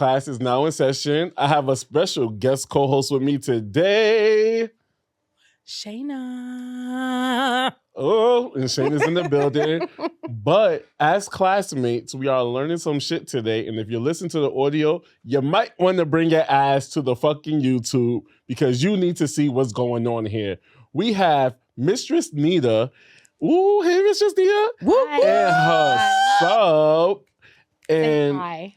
Class is now in session. I have a special guest co-host with me today. Shayna. Oh, and Shayna's in the building. But as classmates, we are learning some shit today. And if you listen to the audio, you might want to bring your ass to the fucking YouTube because you need to see what's going on here. We have Mistress Nita. Ooh, hey, Mistress Nita. Woo, And her sub. And Hi.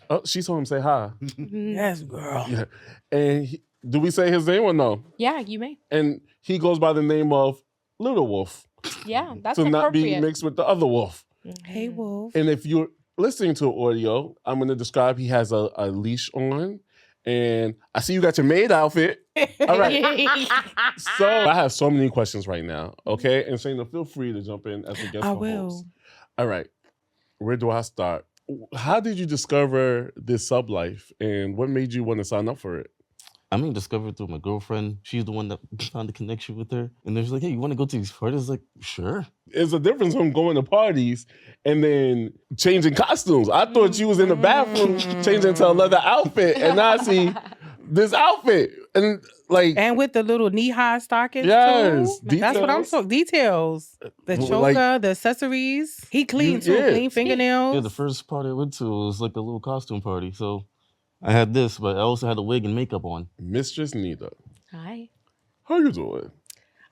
oh, she told him say hi. Yes, girl. Yeah. And do we say his name or no? Yeah, you may. And he goes by the name of Little Wolf. Yeah, that's to not appropriate. be mixed with the other wolf. Hey, Wolf. And if you're listening to audio, I'm going to describe he has a leash on. And I see you got your maid outfit. All right. So I have so many questions right now. Okay. And Shayna, feel free to jump in as a guest I co-host. will. All right. Where do I start? How did you discover this sub life and what made you want to sign up for it? I mean, discovered through my girlfriend. She's the one that found the connection with her. And they're like, hey, you want to go to these parties? I was like, sure. There's a difference from going to parties and then changing costumes. I thought you was in the bathroom changing into a leather outfit, and now I see this outfit. And like, And with the little knee-high stockings, yes, too. That's what I'm details. talking. Details. The choker, Like- the accessories. He clean, too. Yeah. Clean fingernails. Yeah, the first party I went to was like a little costume party. So I had this, but I also had a wig and makeup on. Mistress Nita, Hi. how you doing?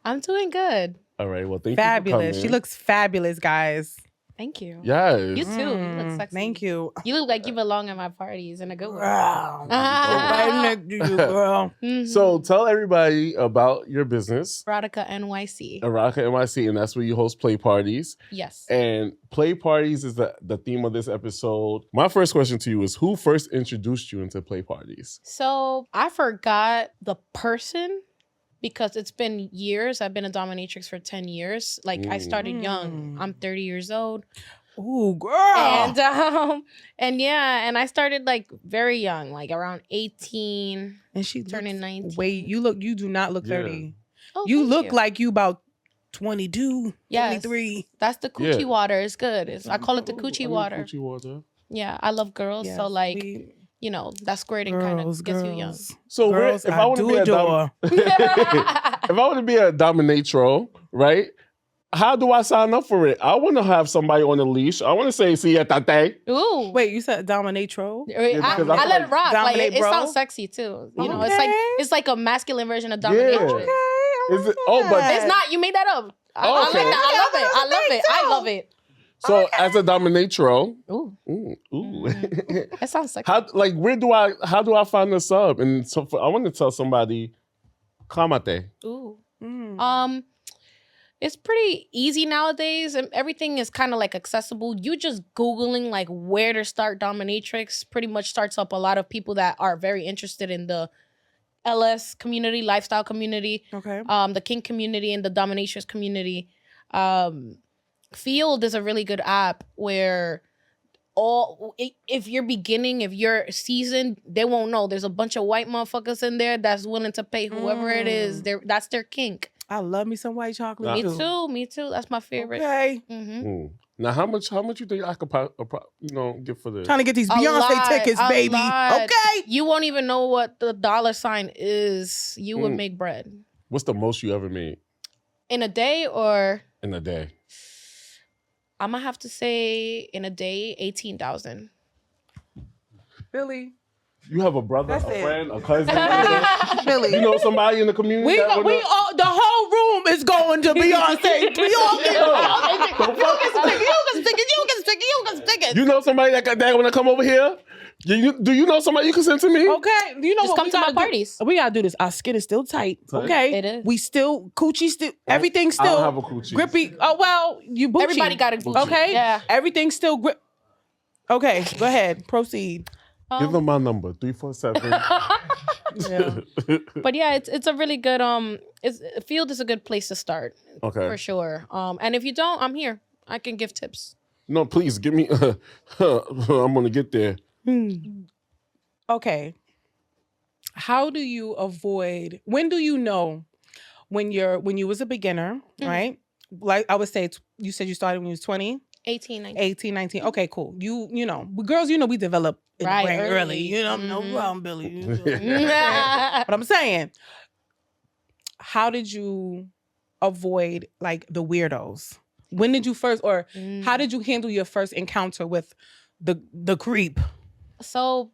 I'm doing good. All right, well, thank you Fabulous. for She coming. looks fabulous, guys. Thank you. Yes. You too. You look sexy. Thank you. You look like you belong at my parties in a good way. Girl. Ah. Right next to you, girl. Mhm. So tell everybody about your business, Erotica NYC. Erotica NYC, and that's where you host play parties. Yes. And play parties is the theme of this episode. My first question to you is, who first introduced you into play parties? So I forgot the person because it's been years. I've been a dominatrix for 10 years. Like I started young. I'm 30 years old. Ooh, girl. And yeah, and I started like very young, like around 18, And she turning looks- 19. Wait, you do not look Yeah. 30. Oh, You thank look like you about 22, Yes. 23. That's the coochie Yeah. water. It's good. I call it the Oh, coochie I need water. Coochie water. Yeah, I love girls. Yes, so like, we- you know, that squirting kind girls, of gets you young. girls. So Girls, if I want to be a adore. if I want to be a dominatro, right? How do I sign up for it? I want to have somebody on a leash. I want to say, "See ya, tate." Ooh. Wait, you said dominatro? I, because I I feel let like it rock. Like, dominate, it bro. sounds sexy too. You know, Okay. it's like a masculine version of Yeah. dominatrix. Okay. Is it? Oh, but It's not. You made that up. I Oh, like okay. that. I love it. I love it. I love it. so as a dominatro, Ooh, ooh. that sounds sexy. How do I find the sub? And so I want to tell somebody, kamate. Ooh. Mm. It's pretty easy nowadays, and everything is kind of like accessible. You just Googling like where to start dominatrix pretty much starts up a lot of people that are very interested in the LS community, lifestyle community, Okay. the kink community, and the dominatrix community. Field is a really good app where if you're beginning, if you're seasoned, they won't know. There's a bunch of white motherfuckers in there that's willing to pay whoever it is. That's their kink. I love me some white chocolate. Me too. That's my favorite. Okay. Mm-hmm. Now, how much you think I could get for this? Trying to get these A Beyonce lot, tickets, a baby. lot. Okay. You won't even know what the dollar sign is. You would make bread. What's the most you ever made In a day, or in a day? I'm gonna have to say in a day, 18,000. Billy. You have a brother, That's a it. friend, a cousin. Billy. You know somebody in the community? We that wanna- all, the whole room is going to Beyonce. We all get You can stick it. You know somebody that want to come over here? Do you know somebody you can send to me? Okay. You know Just what come we to my gotta do? parties. We gotta do this. Our skin is still tight. Tight? Okay. It is. We still coochie still everything's I still don't have a coochie. grippy. Oh well, you boochie. Everybody got a Gucci. Okay. Yeah. Everything's still grip. Okay, go ahead. Proceed. Give them my number, 347. Yeah. But yeah, it's a really good Field is a good place to start Okay. for sure. And if you don't, I'm here. I can give tips. No, please give me. I'm gonna get there. Okay. How do you avoid? When do you know when you was a beginner, right? Like I would say, you said you started when you was 20, 18, 19. 18, 19. Okay, cool. You know, girls, we develop in Right, the brain early. early. You know, no Mhm. problem, Billy. But I'm saying, how did you avoid like the weirdos? When did you first, or how did you handle your first encounter with the creep? So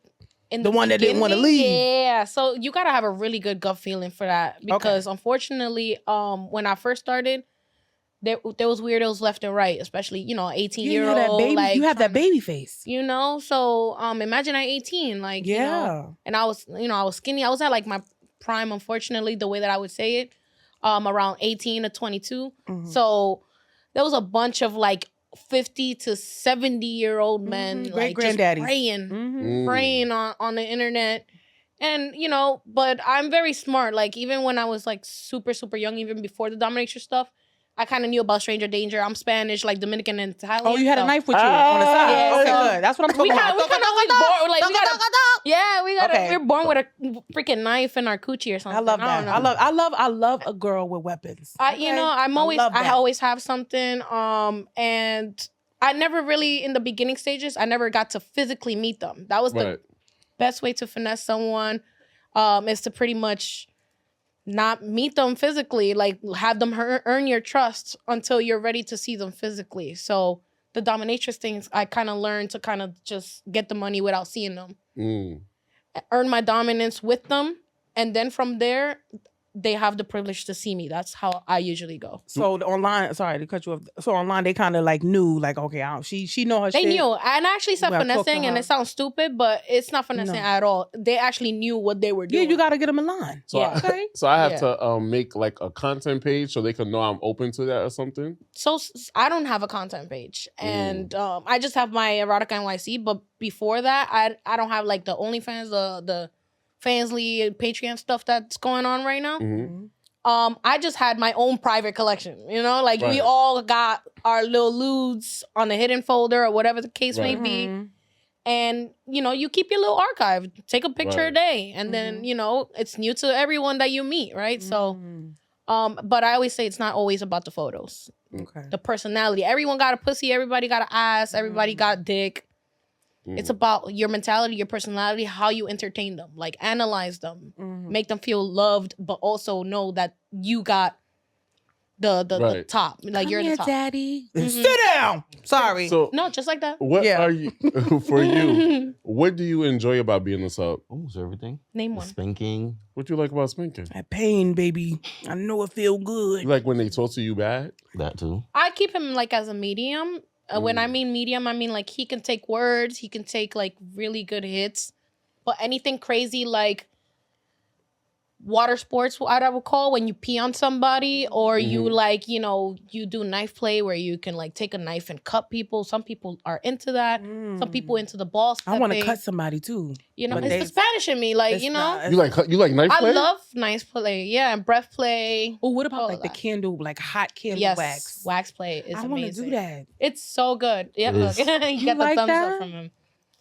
in The one that didn't wanna beginning, leave. Yeah. So you gotta have a really good gut feeling for that. Because unfortunately, when I first started, there was weirdos left and right, especially, 18-year-old. that baby. Like, You have that trying baby face. So imagine at 18, like, and I was, I was skinny. I was at like my prime, unfortunately, the way that I would say it, around 18 to 22. Mhm. So there was a bunch of like 50 to 70-year-old men, Great like just granddaddies. praying on the internet. And, but I'm very smart. Like, even when I was like super, super young, even before the dominatrix stuff, I kind of knew about stranger danger. I'm Spanish, like Dominican and Italian. Oh, you had a so- knife with you on the side. Yeah, Okay, so- good. That's what I'm talking We about. kind of always born like we're born with a freaking knife in our coochie or something. I love that. don't know. I love a girl with weapons. I love that. always have something. And I never really, in the beginning stages, I never got to physically meet them. That was the best way to finesse someone, is to pretty much not meet them physically, like have them earn your trust until you're ready to see them physically. So the dominatrix things, I kind of learned to kind of just get the money without seeing them, earn my dominance with them, and then from there, they have the privilege to see me. That's how I usually go. So online, sorry to cut you off. So online, they kind of like knew, like, okay, she know her shit. They knew. And I actually said You gotta talk to finessing, and her. it sounds stupid, but it's not finessing at all. They actually knew what they were Yeah, doing. you got to get them in line. So, Yeah. Okay. so I have to make like a content page so they can know I'm open to that or something. So I don't have a content page, and I just have my Erotica NYC. But before that, I don't have like the OnlyFans, the Fansly, Patreon stuff that's going on right now. I just had my own private collection, like we all got our little lewds on the hidden folder or whatever the case may be. And, you keep your little archive, take a picture a day. And then, it's new to everyone that you meet, right? So, but I always say it's not always about the photos, Okay. the personality. Everyone got a pussy, everybody got an ass, everybody got dick. It's about your mentality, your personality, how you entertain them, like analyze them, make them feel loved, but also know that you got the top, like you're the top. Daddy. Sit down. Sorry. So No, just like that. what are you for you? What do you enjoy about being a sub? Almost everything. Name The one. spanking. What you like about spanking? that pain, baby. I know it feel good. You like when they talk to you bad? That too. I keep him like as a medium. When I mean medium, I mean like he can take words, he can take like really good hits, but anything crazy like water sports, what I would call when you pee on somebody, or you like, you do knife play where you can like take a knife and cut people. Some people are into that. Some people into the balls. I want to cut somebody too. But but it's the Spanish in me, like it's you not- You like knife I play? love knife play, yeah, and breath play. Oh, what about all like of the that. candle, like hot candle Yes, wax? play is I want to amazing. do that. It's so good. Yeah, It look, is. you got the like thumbs that? up from him.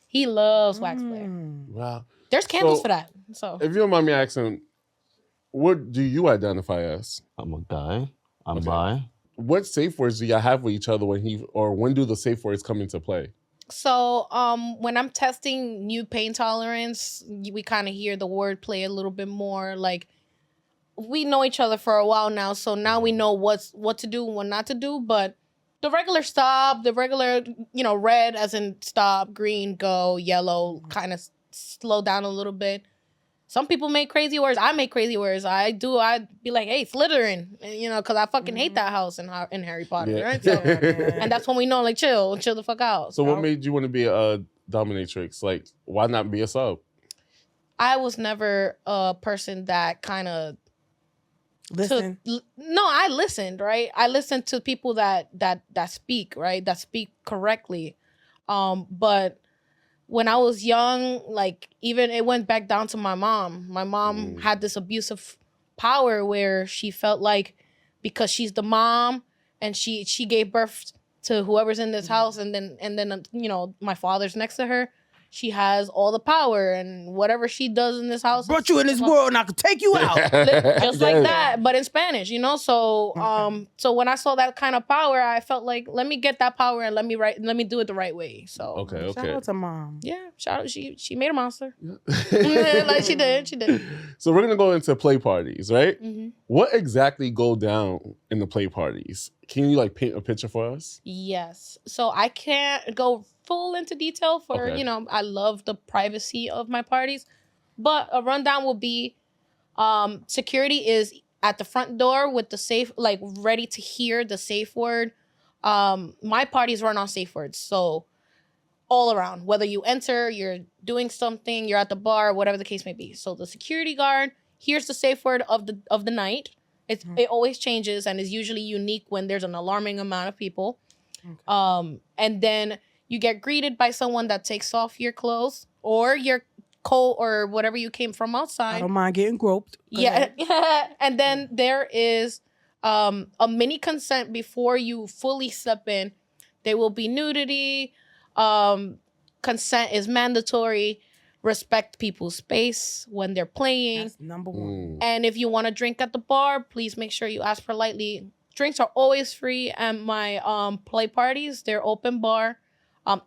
He loves wax play. Wow. There's candles So- for that. So If you don't mind me asking, what do you identify as? I'm a guy. I'm Okay. bi. What safe words do y'all have with each other when do the safe words come into play? So, when I'm testing new pain tolerance, we kind of hear the word play a little bit more. Like, we know each other for a while now, so now we know what to do and what not to do. But the regular stop, the regular, red as in stop, green, go, yellow, kind of slow down a little bit. Some people make crazy words. I make crazy words. I'd be like, hey, Slytherin, because I fucking hate that house in Harry Potter, right? So, and that's when we know, like, chill the fuck out. So what made you want to be a dominatrix? Like, why not be a sub? I was never a person that kind of Listen. No, I listened, right? I listened to people that speak, right? That speak correctly. But when I was young, like even it went back down to my mom. My mom had this abusive power where she felt like because she's the mom and she gave birth to whoever's in this house and then my father's next to her, she has all the power, and whatever she does in this house, Brought you in this world, and I could take you out. just like that, but in Spanish, you know. So, so when I saw that kind of power, I felt like, let me get that power and let me do it the right way. So, Shout out to mom. yeah, shout out. She made a monster. Like she did. So we're gonna go into play parties, right? Mm-hmm. What exactly go down in the play parties? Can you like paint a picture for us? Yes. So I can't go full into detail for, Okay. I love the privacy of my parties. But a rundown will be security is at the front door with the safe, like ready to hear the safe word. My parties run on safe words. So all around, whether you enter, you're doing something, you're at the bar, whatever the case may be. So the security guard hears the safe word of the night. It always changes and is usually unique when there's an alarming amount of people. Okay. And then you get greeted by someone that takes off your clothes or your coat or whatever you came from outside. I don't mind getting groped. Yeah. And then there is a mini consent before you fully step in. There will be nudity. Consent is mandatory. Respect people's space when they're playing. That's number one. And if you want to drink at the bar, please make sure you ask politely. Drinks are always free at my play parties. They're open bar.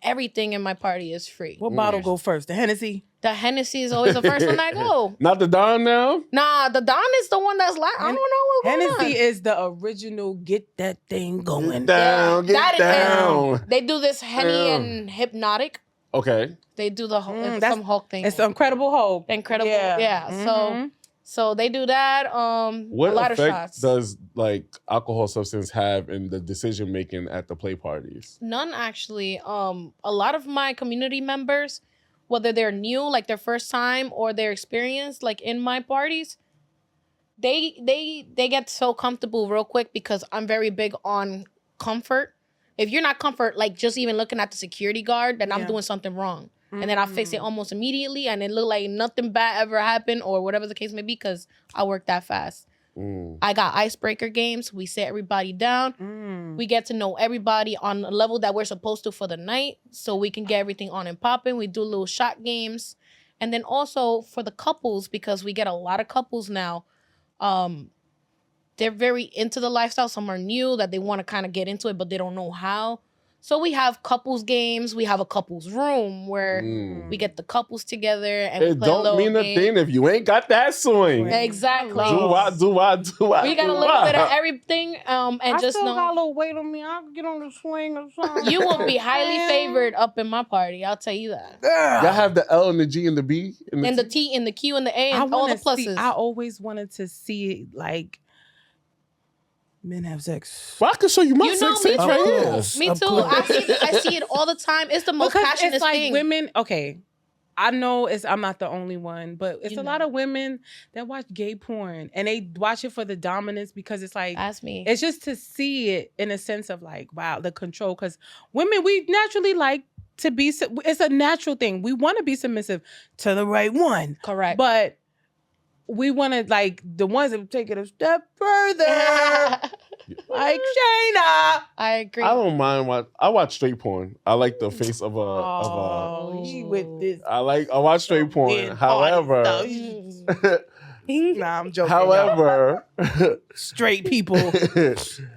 Everything in my party is free. What bottle go first? The Hennessy? The Hennessy is always the first one I go. Not the Don now? Nah, the Don is the one that's I don't know what's going on. Hennessy is the original get that thing going. Down, That get is- down. They do this Henny and Hypnotic. Okay. They do the that's- some Hulk thing. It's the Incredible Hulk. Incredible. Yeah. Yeah. Mhm. So they do that. What a lot of effect shots. does like alcohol substance have in the decision making at the play parties? None actually. A lot of my community members, whether they're new, like their first time, or they're experienced, like in my parties, they get so comfortable real quick because I'm very big on comfort. If you're not comfort, like just even looking at the security guard, then I'm doing something wrong. And then I fix it almost immediately, and it look like nothing bad ever happened, or whatever the case may be, because I work that fast. I got icebreaker games. We sit everybody down. We get to know everybody on the level that we're supposed to for the night, so we can get everything on and popping. We do little shot games. And then also for the couples, because we get a lot of couples now, they're very into the lifestyle. Some are new that they want to kind of get into it, but they don't know how. So we have couples games. We have a couples room where we get the couples together and we It play a don't little mean a game. thing if you ain't got that swing. Exactly. Do I? We got a little bit of everything, and I just still know got a little weight on me. I'll get on the swing or something. you will be highly favored up in my party. I'll tell you that. Y'all have the L and the G and the B And the T and the Q and the A and all the pluses. I always wanted to see it like men have sex. Well, I can show you my You know, sex me tapes too. right here. Me Up too. close. I see it all the time. It's the most Because passionate it's like thing. women, okay. I know I'm not the only one, but it's You a know. lot of women that watch gay porn and they watch it for the dominance because it's like Ask me. it's just to see it in a sense of like, wow, the control. Because women, we naturally like to be, it's a natural thing. We want to be submissive to the right one. Correct. But we want to like the ones that take it a step further. Like Shayna. I agree. I don't mind I watch straight porn. I like the face of Oh, he with this. I watch straight porn. weird However, party stuff. Nah, I'm joking. however, straight people.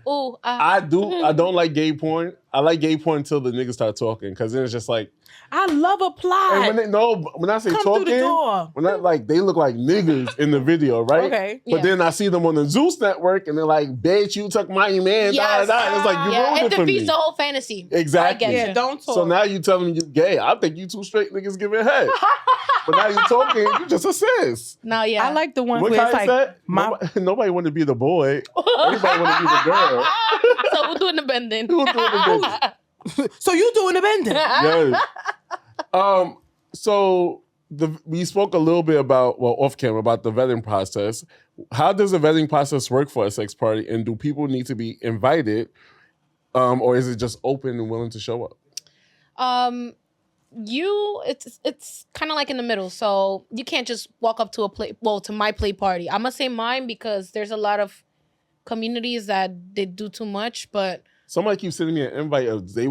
Ooh, I don't like gay porn. I like gay porn until the niggas start talking, because then it's just like, I love a plot. and when I say Come through the talking, door. when I like they look like niggas in the video, right? Okay. But Yeah. then I see them on the Zeus network and they're like, bitch, you took my man, Yes. da, da, da. It's like, you yeah, ruined it it for me. defeats the whole fantasy. Exactly. I get Yeah, you. don't talk. So now you telling me you gay. I think you two straight niggas giving head. But now you talking, you just a sis. No, yeah. I like the ones What where it's kind like said? my Nobody want to be the boy. Everybody want to be the girl. So we're doing the bending. Who doing the so you doing the bending. Yes. So we spoke a little bit about, well, off camera, about the vetting process. How does the vetting process work for a sex party, and do people need to be invited, or is it just open and willing to show up? It's kind of like in the middle. So you can't just walk up to to my play party. I'm gonna say mine because there's a lot of communities that they do too much, but Somebody keeps sending me an invite of they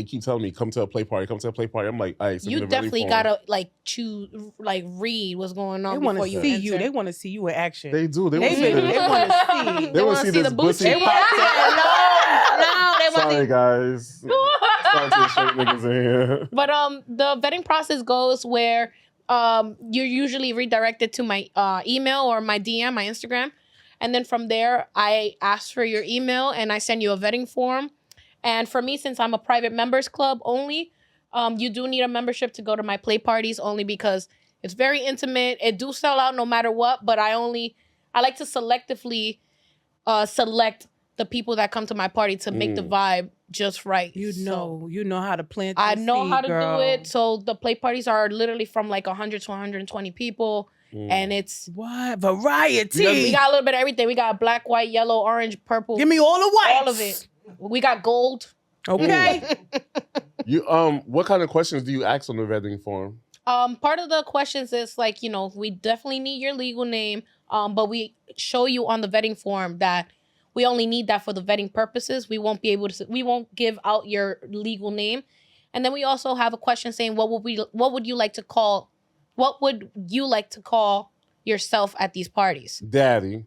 keep telling me come to a play party. I'm like, all right, send me You the definitely form. gotta like choose, like read what's going on They want before to you see enter. you. They want to see you in action. They do. They They want to see want this. to see. They want to see this the pussy. booty. No, they want Sorry, guys. Sorry to the straight niggas in here. But the vetting process goes where you're usually redirected to my email or my DM, my Instagram. And then from there, I ask for your email and I send you a vetting form. And for me, since I'm a private members club only, you do need a membership to go to my play parties only because it's very intimate. It do sell out no matter what, but I like to selectively select the people that come to my party to make the vibe just right. You know how to plant. I know seed, how to girl. do it. So the play parties are literally from like 100 to 120 people. And it's What variety? we got a little bit of everything. We got black, white, yellow, orange, purple. Give me all the whites. all of it. We got gold. Okay. You what kind of questions do you ask on the vetting form? Part of the questions is like, we definitely need your legal name. But we show you on the vetting form that we only need that for the vetting purposes. We won't give out your legal name. And then we also have a question saying, what would you like to call yourself at these parties? Daddy.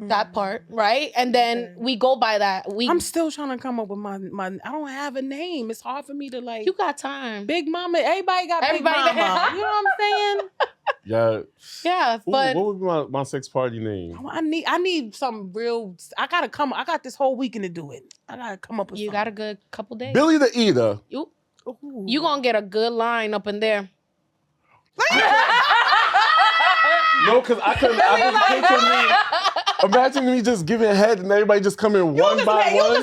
That part, right? And then we go by that. I'm still trying to come up with my. I don't have a name. It's hard for me to like. You got time. Big Mama. Everybody got Everybody Big Mama. got- You know what I'm saying? Yeah. Yeah, Ooh, but what would be my sex party name? I need some real. I gotta come. I got this whole weekend to do it. I gotta come up with. you got a good couple days. Billy the Eater. You gonna get a good line up in there. No, because I can picture me. Imagine me just giving head and everybody just coming one by one. You get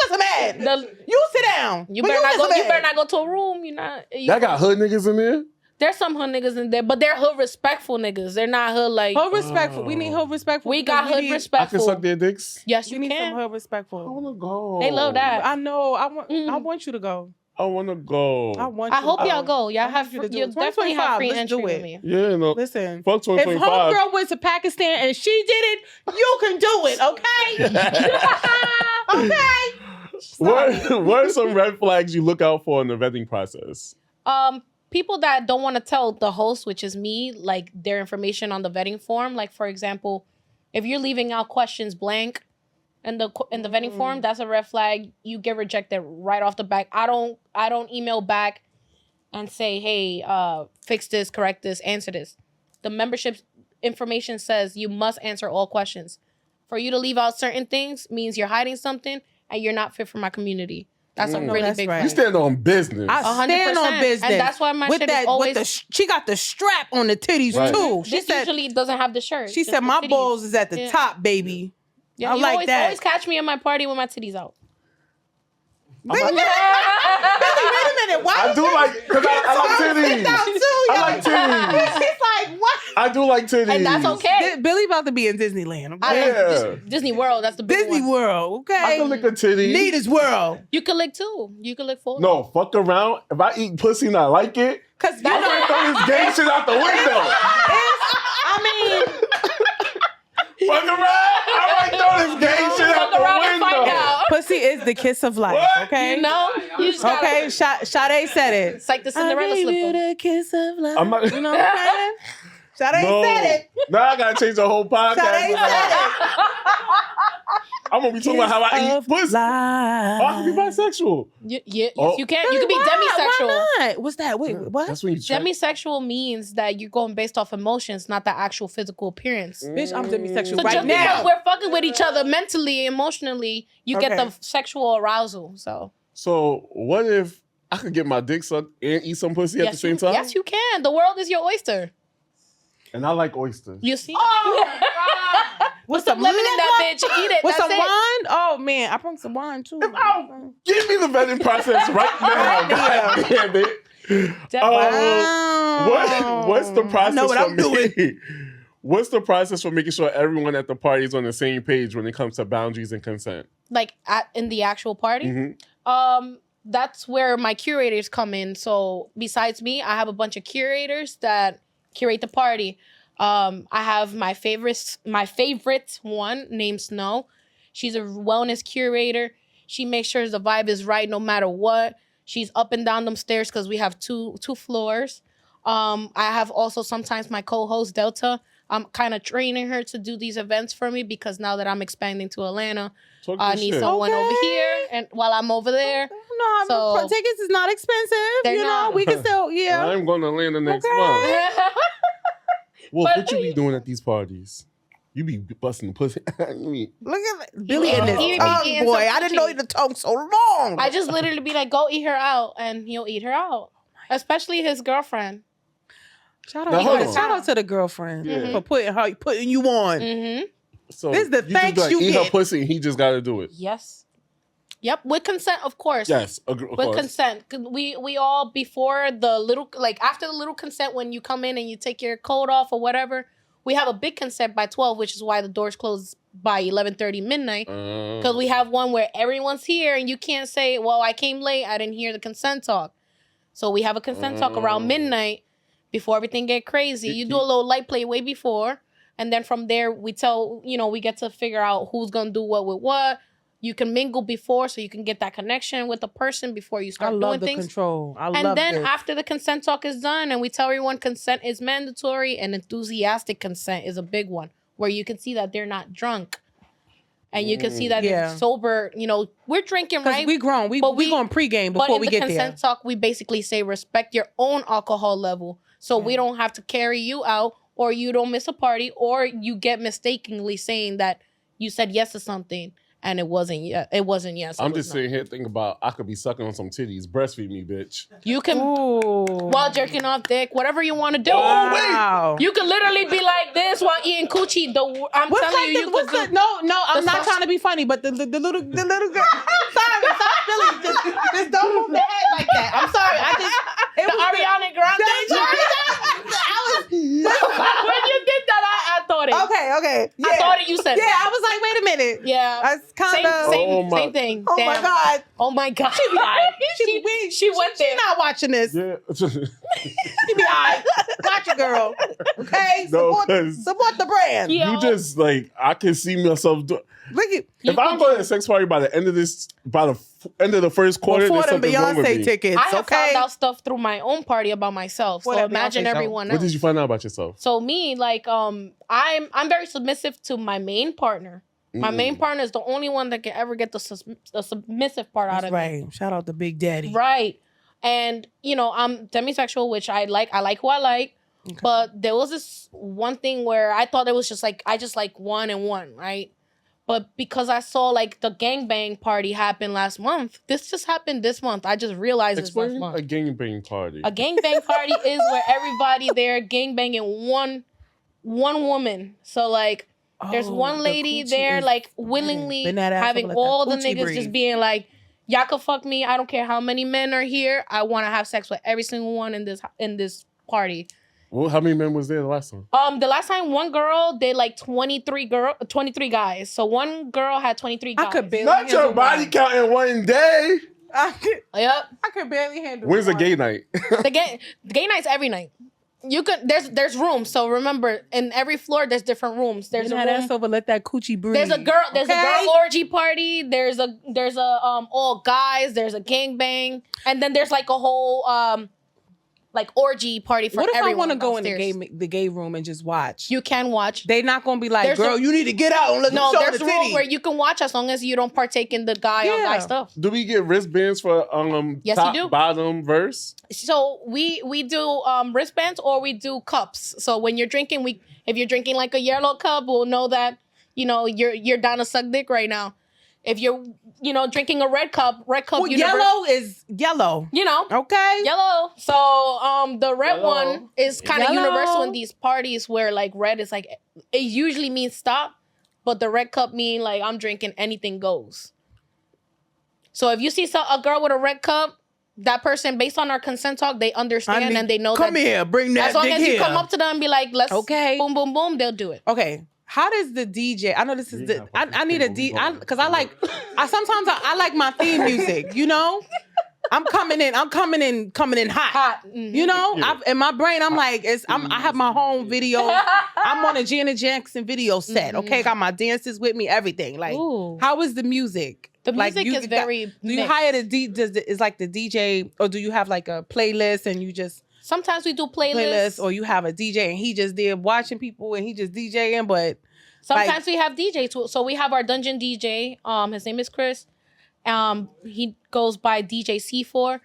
some head. You sit down. You But better not go to a room. Y'all got hood niggas in there? There's some hood niggas in there, but they're hood respectful niggas. They're not hood like. Hood respectful. We need hood respectful. We got hood I can respectful. suck their dicks. Yes, You you need some can. hood I respectful. want to go. They love that. I know. I want you to go. I want to go. I want. I you hope to y'all go. Y'all I have. want you to do You it. definitely have 2025, free let's entry do with it. me. Yeah, no. Listen. Fuck If 2025. homegirl went to Pakistan and she did it, you can do it. Okay. Okay. What are some red flags you look out for in the vetting process? People that don't want to tell the host, which is me, like their information on the vetting form. Like for example, if you're leaving out questions blank in the vetting form, that's a red flag. You get rejected right off the back. I don't email back and say, hey, fix this, correct this, answer this. The membership information says you must answer all questions. For you to leave out certain things means you're hiding something and you're not fit for my community. That's a really that's big right. You flag. stand on business. I stand on 100%. business. And that's why my shit is always... she got the strap on the titties Right. too. She This said usually doesn't have the shirt. she just said the my titties. balls is at the Yeah. top, baby. Yeah, I you like that. always catch me at my party with my titties out. Wait a minute. Why I do like, because I like titties. I like titties. She's like, what? I do like titties. And that's okay. Billy about to be in Disneyland. I Okay? Yeah. like Disney World. That's the big Disney one. World, okay? I can lick a titty. Nita's World. You can lick two. You can lick four. No, fuck around. If I eat pussy and I like it, Cause you I'm know, gonna throw this gay shit out the window. I mean, Fuck around. I might throw this gay shit out Fuck around the and find window. out. pussy is the kiss of life, What? okay? You know? You just gotta... Okay, Sade said it. It's like the Cinderella I gave you slipper. the kiss of life. I'm not- You know what I'm saying? Sade No. said it. Now I gotta change the whole podcast. Sade said it. I'm gonna be talking about how I eat pussy. Oh, I can be bisexual. Yes, Oh. you can. You can be demisexual. Why not? What's that? Wait, what? That's when you check. Demisexual means that you're going based off emotions, not the actual physical appearance. Bitch, I'm demisexual So right just now. because we're fucking with each other mentally, emotionally, you get Okay. the sexual arousal. So what if I could get my dick sucked and eat some pussy at the same time? Yes, you can. The world is your oyster. And I like oysters. You see? What's Some lemon in that bitch. Eat it. With That's some it. wine? Oh man, I brought some wine too. Give me the vetting process right now. God damn it. Wow. What's the process? I know what for I'm doing. What's the process for making sure everyone at the party is on the same page when it comes to boundaries and consent? Like in the actual party. Mhm. That's where my curators come in. So besides me, I have a bunch of curators that curate the party. I have my favorite one named Snow. She's a wellness curator. She makes sure the vibe is right no matter what. She's up and down them stairs because we have two floors. I have also sometimes my co-host Delta. I'm kind of training her to do these events for me because now that I'm expanding to Atlanta, I need someone over here, and while I'm over there. No, tickets is not expensive. You know, we can still, I'm going to Atlanta next month. Well, what you be doing at these parties? You be busting pussy. Look at Billy in this tongue, boy. I didn't know the tongue so long. I just literally be like, go eat her out, and he'll eat her out. Especially his girlfriend. Shout out to the girlfriend for putting you on. Mm-hmm. So this is the thanks you eat get. Her pussy, and he just got to do it. Yes. Yep, with consent, of course. Yes, of with course. Consent. We all before the little after the little consent when you come in and you take your coat off or whatever. We have a big consent by 12, which is why the doors close by 11:30 midnight. Because we have one where everyone's here and you can't say, well, I came late. I didn't hear the consent talk. So we have a consent talk around midnight before everything get crazy. You do a little light play way before. And then from there, we get to figure out who's going to do what with what. You can mingle before so you can get that connection with the person before you start doing things. Control. And then after the consent talk is done and we tell everyone consent is mandatory and enthusiastic consent is a big one where you can see that they're not drunk. And you can see that they're sober. You know, we're drinking, right? We grown. We going pregame before we get there. But in the consent talk, we basically say respect your own alcohol level. So we don't have to carry you out or you don't miss a party or you get mistakenly saying that you said yes to something. And it wasn't yes. I'm just sitting here thinking about I could be sucking on some titties. Breastfeed me, bitch. You can while jerking off dick, whatever you want to do. Wow. You can literally be like this while eating coochie. I'm telling you, I'm not trying to be funny, but the little girl. Sorry, Billy. Just don't move the head like that. I'm sorry. Ariana Grande. When you did that, I thought it. Okay. Yeah. I thought it. You said. Yeah, I was like, wait a minute. Yeah. That's kind of same thing. Oh my God. Oh my God. She went there. She's not watching this. Yeah. She be all right. Watch it, girl. Okay? Support the brand. You just I can see myself do. Look at If I'm going to a sex party by the end of the first quarter, before there's them something wrong with Beyonce me. tickets. I have found out stuff through my own party about myself. What, so that imagine Beyonce everyone What else. did you find out about yourself? So me, I'm very submissive to my main partner. My main partner is the only one that can ever get the submissive part out of me. Right. Shout out to Big Daddy. Right. And, I'm demisexual, which I like. I like who I like. Okay. But there was this one thing where I thought it was just I just like one and one, right? But because I saw the gangbang party happen last month, this just happened this month. I just realized this last month. A gangbang party. A gangbang party is where everybody there gangbanging one woman. So there's one lady there willingly having all the niggas just being like, y'all can fuck me. I don't care how many men are here. I want to have sex with every single one in this party. Well, how many men was there the last time? The last time one girl did 23 guys. So one girl had 23 guys. I could barely Not your body count in one day. Yep. I could barely handle. When's the gay night? The gay night's every night. You could there's rooms. So remember, in every floor there's different rooms. There's a room. Ass over, let that coochie breathe. There's a girl orgy party. There's a all guys. There's a gangbang, and then there's a whole orgy party for everyone. What if I want to go in the gay room and just watch? You can watch. They're not going to be like, girl, you need to get out and let me show there's the a room titty. where you can watch as long as you don't partake in the guy on guy stuff. Do we get wristbands for yes, top, you do. bottom, verse? So we do wristbands or we do cups. So when you're drinking, if you're drinking a yellow cup, we'll know that you're down to suck dick right now. If you're, drinking a red cup. Well, yellow is yellow. Okay. Yellow. So the red one is kind of universal in these parties where red is it usually means stop, but the red cup mean I'm drinking anything goes. So if you see a girl with a red cup, that person, based on our consent talk, they understand and they know come here, bring that as long dick as you come up to them and be like, let's boom, boom, boom, they'll do it. Okay. How does the DJ? I know this is I need a DJ because I sometimes I like my theme music. I'm coming in hot. Mm-hmm. In my brain, I'm I have my home video. I'm on a Janet Jackson video set. Mm-hmm. Okay, got my dancers with me, everything. How is the music? The Like, music is very Do you mixed. hire is like the DJ, or do you have like a playlist and you just Sometimes we do playlist, or you have a DJ and he just there watching people and he just DJing, but Sometimes we have DJs too. So we have our dungeon DJ. His name is Chris. He goes by DJ C4,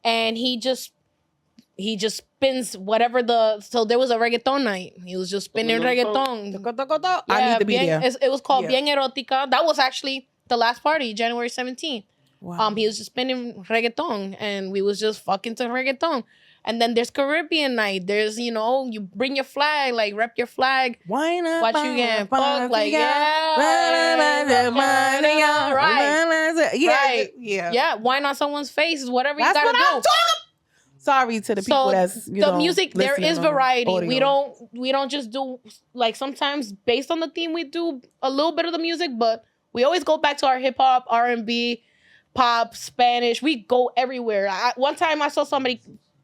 and he just spins whatever So there was a reggaeton night. He was just spinning reggaeton. I need to be there. It was called Yeah. Bien Erótica. That was actually the last party, January 17th. Wow. He was just spinning reggaeton, and we was just fucking to reggaeton. And then there's Caribbean night. There's, you bring your flag, like rep your flag. Wine up, Watch you getting fucked, like, yeah, wine on someone's face is whatever That's you what gotta I'm do. talking. Sorry to the people So that's the music, there listening is on variety. audio. We don't just do, like, sometimes based on the theme we do a little bit of the music, but we always go back to our hip hop, R&B, pop, Spanish. We go everywhere. One time I saw somebody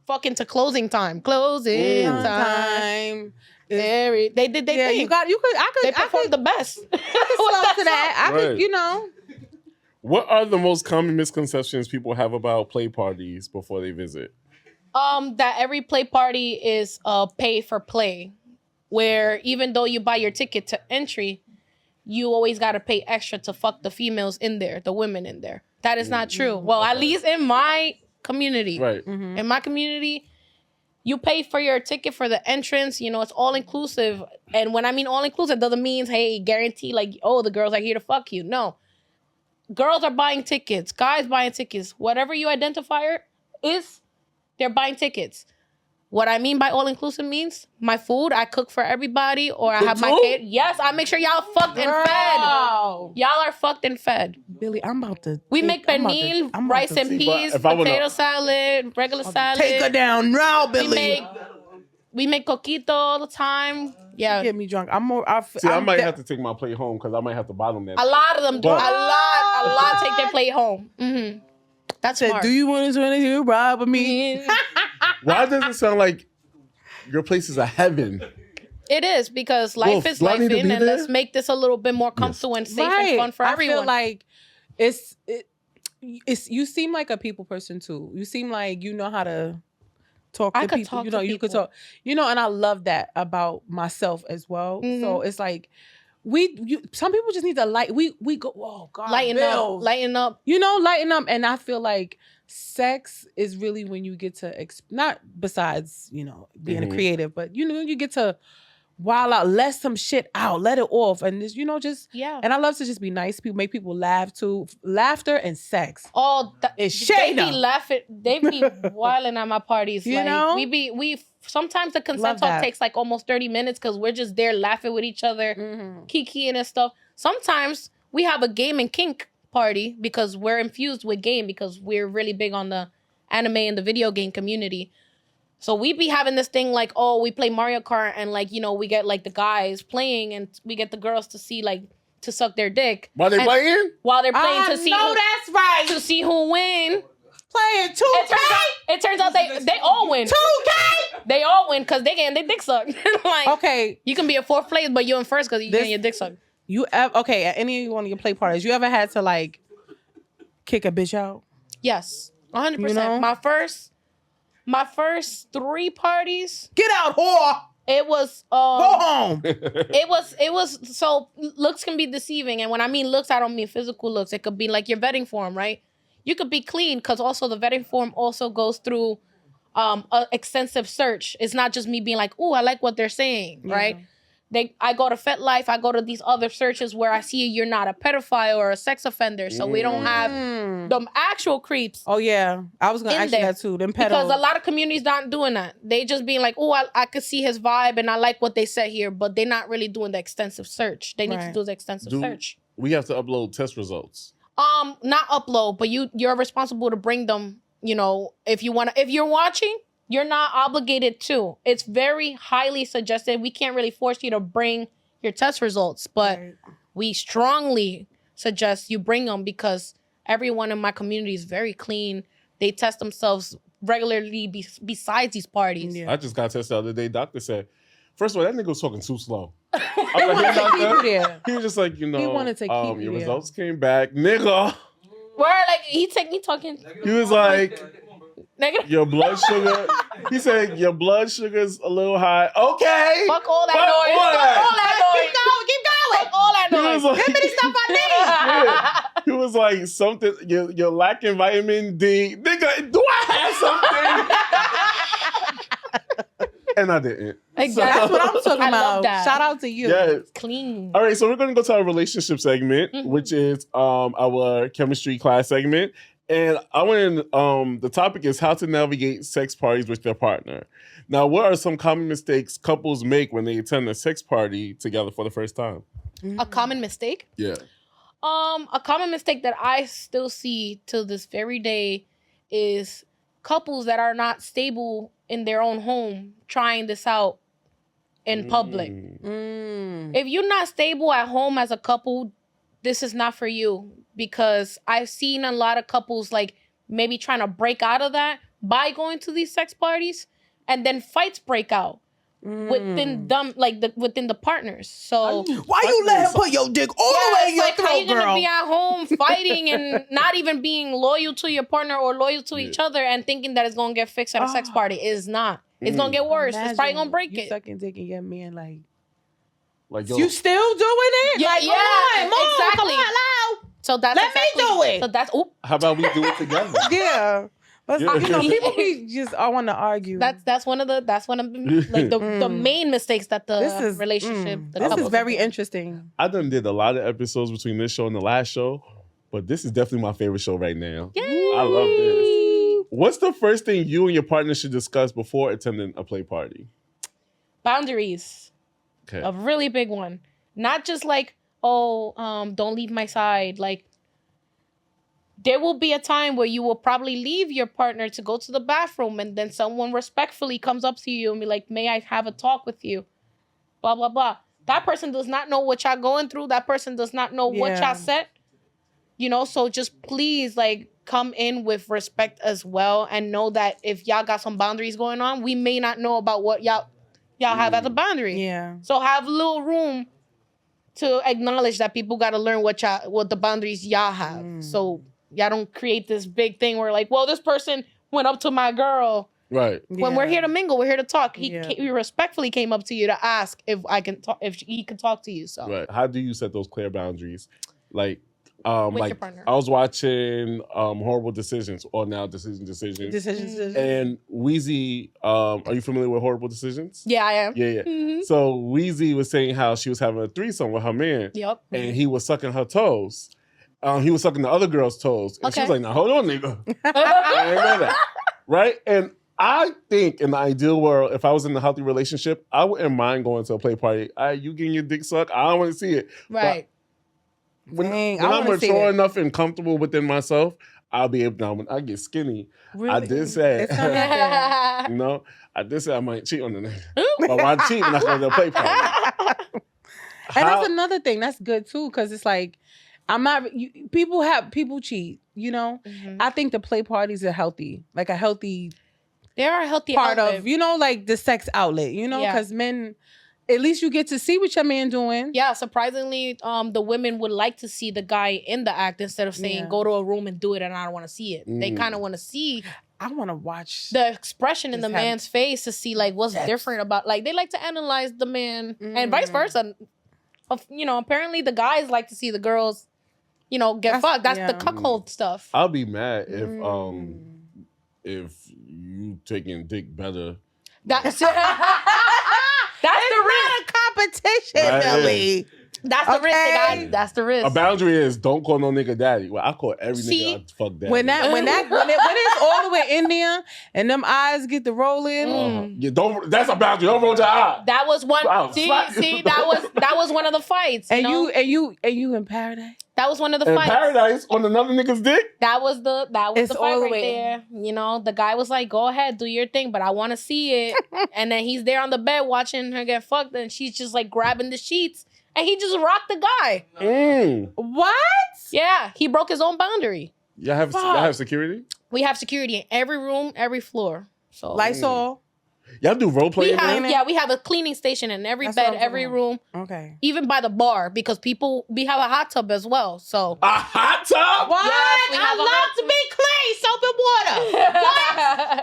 fucking to closing time. Closing time. They did their thing. They performed the best. I could slow to that. I could, Right. What are the most common misconceptions people have about play parties before they visit? That every play party is pay for play, where even though you buy your ticket to entry, you always got to pay extra to fuck the females in there, the women in there. That is not true. Well, at least in my community. Right. Mm-hmm. In my community, you pay for your ticket for the entrance. It's all inclusive. And when I mean all inclusive, doesn't mean, hey, guarantee like, oh, the girls are here to fuck you. No. Girls are buying tickets. Guys buying tickets. Whatever you identifier is, they're buying tickets. What I mean by all inclusive means my food, I cook for everybody, or I have my kid. Yes, I make sure y'all fucked and fed. Y'all are fucked and fed. Billy, I'm about to. We make pernil, rice and peas, potato salad, regular salad. Take her down now, Billy. We make coquito all the time. Yeah. Get me drunk. I might have to take my plate home because I might have to bottom that. A lot of them do. But- A lot take their plate home. Mm-hmm. That's smart. Do you want to swing you rob me? Why does it sound like your place is a heaven? It is, because life Wolf, is do I need life, to be and there? let's make this a little bit more comfortable and safe and fun for everyone. I feel like it's you seem like a people person too. You seem like you know how to talk to people. Talk You to know, you could people. talk. And I love that about myself as well. Mhm. So it's like some people just need to we go, oh God, lighten Bills. up. Lighten up. And I feel like sex is really when you get to not besides being a creative, but you get to wild out, let some shit out, let it off, and just Yeah. And I love to just be nice. People make people laugh too. Laughter and sex. They It's be Shayna. laughing. They be wilding at my parties. You know? we sometimes the consent Love talk that. takes like almost 30 minutes because we're just there laughing with each other, kikiing and stuff. Sometimes we have a game and kink party because we're infused with game, because we're really big on the anime and the video game community. So we be having this thing like, oh, we play Mario Kart, and like, we get like the guys playing, and we get the girls to see like to suck their dick While they playing? while they're playing I to see know who, that's right. to see who win. Playing 2K. It turns out they all win. 2K. They all win because they getting their dick sucked. Like, Okay. you can be in fourth place, but you're in first because you getting your dick sucked. At any one of your play parties, you ever had to like kick a bitch out? Yes, 100%. You know? My first 3 parties, Get out, whore. it was Go home. it was so looks can be deceiving, and when I mean looks, I don't mean physical looks. It could be like your vetting form, right? You could be clean because also the vetting form also goes through an extensive search. It's not just me being like, "Ooh, I like what they're saying," right? I go to FetLife, I go to these other searches where I see you're not a pedophile or a sex offender, so we don't have them actual creeps. Oh yeah, I was gonna In ask you there. that too. Them Because pedos. a lot of communities not doing that. They just being like, oh, I could see his vibe and I like what they said here, but they're not really doing the extensive search. They need to Right. do the extensive search. We have to upload test results. Not upload, but you're responsible to bring them, if you're watching, you're not obligated to. It's very highly suggested. We can't really force you to bring your test results, but we strongly suggest you bring them because everyone in my community is very clean. They test themselves regularly besides these parties. Yeah. I just got tested the other day. Doctor said, first of all, that nigga was talking too slow. I was like, hey, doctor. Yeah. He was just like, wanted to keep you your there. results came back. Nigga, Where like he talking. He was like, Negative. your blood sugar. He said your blood sugar's a little high. Okay. Fuck all that Fuck noise. all that. Fuck all that noise. Keep going. Fuck all that He noise. was like, Give me the stuff I need. He was like something. You're lacking vitamin D. Nigga, do I have something? And I didn't. Exactly. That's what I'm talking I about. love that. Shout out to you. Yeah. Clean. All right, so we're going to go to our relationship segment, which is our chemistry class segment. And I want the topic is how to navigate sex parties with their partner. Now, what are some common mistakes couples make when they attend a sex party together for the first time? A common mistake? Yeah. A common mistake that I still see to this very day is couples that are not stable in their own home trying this out in public. If you're not stable at home as a couple, this is not for you, because I've seen a lot of couples like maybe trying to break out of that by going to these sex parties, and then fights break out within them, like within the partners. So Why you let him put your dick all the way in your like how throat, you gonna girl? be at home fighting and not even being loyal to your partner or loyal to each other and thinking that it's gonna get fixed at a sex party? Is not. It's gonna get worse. It's probably gonna break you it. sucking dick and your man Like, yo, you still doing it? Yeah, like, yeah, come on, exactly. Come on, hello. So that's Let me do it. So that's how about we do it together? Yeah. But Yeah. you know, people be just I want to argue. that's one of the like the main mistakes that the relationship. The this is couples very are doing. interesting. I done did a lot of episodes between this show and the last show, but this is definitely my favorite show right now. Yay! I love this. What's the first thing you and your partner should discuss before attending a play party? Boundaries. Okay. A really big one. Not just like, don't leave my side. Like, there will be a time where you will probably leave your partner to go to the bathroom, and then someone respectfully comes up to you and be like, may I have a talk with you? Blah, blah, blah. That person does not know what y'all going through. That person does not know what y'all said. You know, so just please, like, come in with respect as well, and know that if y'all got some boundaries going on, we may not know about what y'all have as a boundary. Yeah. So have a little room to acknowledge that people got to learn what the boundaries y'all have. So y'all don't create this big thing where like, well, this person went up to my girl. Right. When we're here to mingle, we're here to talk. He respectfully came up to you to ask if I can talk, if he could talk to you. So Right. How do you set those clear boundaries? Like, with your partner. I was watching Horrible Decisions, or now Decisions. And Wheezy, are you familiar with Horrible Decisions? Yeah, I am. Yeah. Mhm. So Wheezy was saying how she was having a threesome with her man. Yep. And he was sucking her toes. He was sucking the other girl's toes. And she was like, now hold on, nigga. I ain't know that. Right? And I think in the ideal world, if I was in a healthy relationship, I wouldn't mind going to a play party. You getting your dick sucked? I don't want to see it. Right. When Dang, I'm I wanna see mature it. enough and comfortable within myself, I'll be able. Now, when I get skinny, I did say, It's not like you know, I did say I might cheat on the nigga. But when I cheat, I'm not going to play party. And that's another thing. That's good too, because it's like people cheat. You know, I think the play parties are healthy, like a healthy. There are a healthy part outlet. of, you know, like the sex outlet. You know, because men. At least you get to see what your man doing. Yeah, surprisingly, the women would like to see the guy in the act instead of saying, go to a room and do it and I don't want to see it. They kind of want to see... I want to watch... the expression in the man's face to see, like, what's different about... Like, they like to analyze the man and vice versa. You know, apparently the guys like to see the girls, you know, get fucked. That's the cuckold stuff. I'll be mad if you taking dick better. That's the risk. Not a competition, Nelly. That's the risk, guys. That's the risk. A boundary is don't call no nigga daddy. Well, I call every nigga I fuck daddy. When it's all the way in there and them eyes get to rolling. Yeah, that's a boundary. Don't roll your eye. That was one. Wow, See, that was one of the fights. And you in paradise. That was one of the in fights. Paradise on another nigga's dick. That was the It's fight all the right way. there. You know, the guy was like, "Go ahead, do your thing, but I want to see it." And then he's there on the bed watching her get fucked, and she's just like grabbing the sheets, and he just rocked the guy. What? Yeah, he broke his own boundary. Y'all have security? We have security in every room, every floor. So Lysol. Y'all do role We playing? have, we have a cleaning station in every That's what bed, I'm every talking room, Okay. even by the bar, because we have a hot tub as well. So A hot tub? What? Yes, we have a hot to be clean, soap and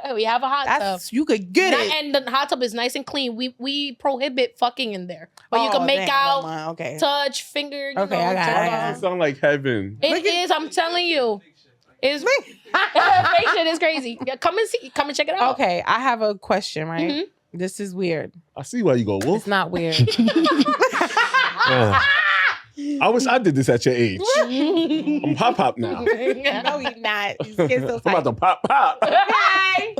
water. we have a hot tub. You could get it. And the hot tub is nice and clean. We prohibit fucking in there, but you Oh, can make damn, out, never mind. Okay. touch, finger. You Okay, know, I got it, turn I Why got on. does it sound like heaven? It is. I'm telling you. It's fake shit is crazy. Yeah, come and check it out. Okay, I have a question, right? Mhm. This is weird. I see why you go, It's Wolf. not weird. Yeah. I wish I did this at your age. I'm pop now. No, he's not. He's getting so I'm about to pop. Okay.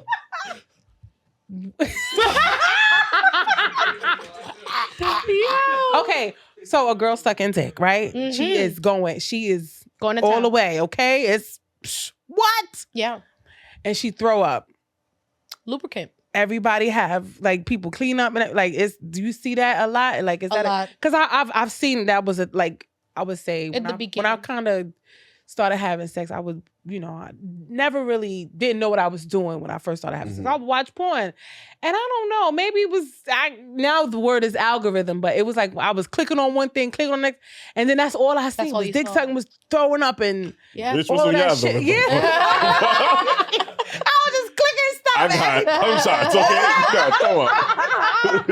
Okay, so a girl stuck in dick, right? She is going Going to all town. the way, okay? It's what? Yeah. And she throw up. Lubricant. Everybody have like people clean up and like do you see that a lot? Like is A that lot. because I've seen that was I would say At the when I beginning. kind of started having sex, I was, I never really didn't know what I was doing when I first started having sex. I would watch porn. And I don't know, maybe it was, now the word is algorithm, but it was like I was clicking on one thing, clicking on the next, and then that's all I seen all was you dick saw. sucking, was throwing up and Yeah. Which all was of the that other? shit. Yeah. I was just clicking stuff. I got cum shots, okay? You got throw up.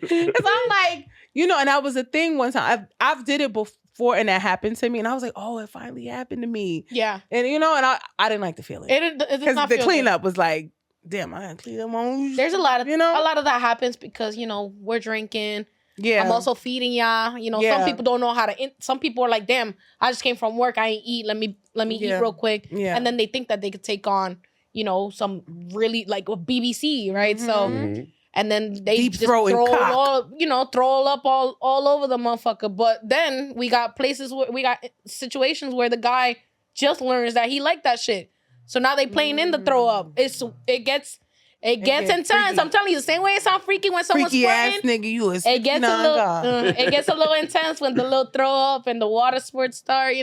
Because I'm like, and that was a thing one time. I've did it before and that happened to me. And I was like, oh, it finally happened to me. Yeah. And, and I didn't like the feeling. It does Because not the feel cleanup was like, damn, I gotta clean up my own. There's a lot of you know? a lot of that happens because we're drinking. Yeah. I'm also feeding y'all. Yeah. Some people don't know how to. Some people are like, "Damn, I just came from work. I ain't eat. Let me Yeah. eat real quick." Yeah. And then they think that they could take on, some really like a BBC, right? So, Mhm. and then they Deep just throat and throw cock. throw up all over the motherfucker. But then we got situations where the guy just learns that he liked that shit. So now they playing in the throw up. It gets intense. freaky. I'm telling you, the same way it sounds freaky when someone's freaky ass squirting. nigga, you is It gets a nah, little, God. it gets a little intense when the little throw up and the water spurts start.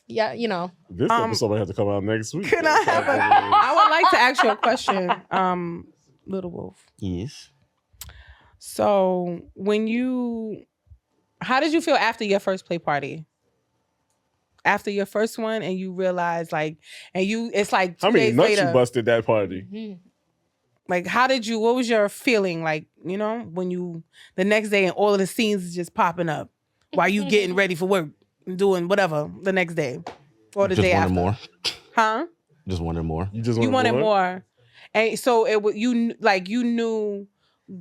Yeah, This episode might have to come out next week. Can I have I would like to ask you a question, Little Wolf. Yes. So how did you feel after your first play party? After your first one, and you realized it's like 2 How many days nuts later. you busted that party? Like, what was your feeling like, when the next day and all of the scenes is just popping up while you getting ready for work and doing whatever the next day or the Just day wanted after? more. Huh? Just wanted more. You just You wanted more. And so you knew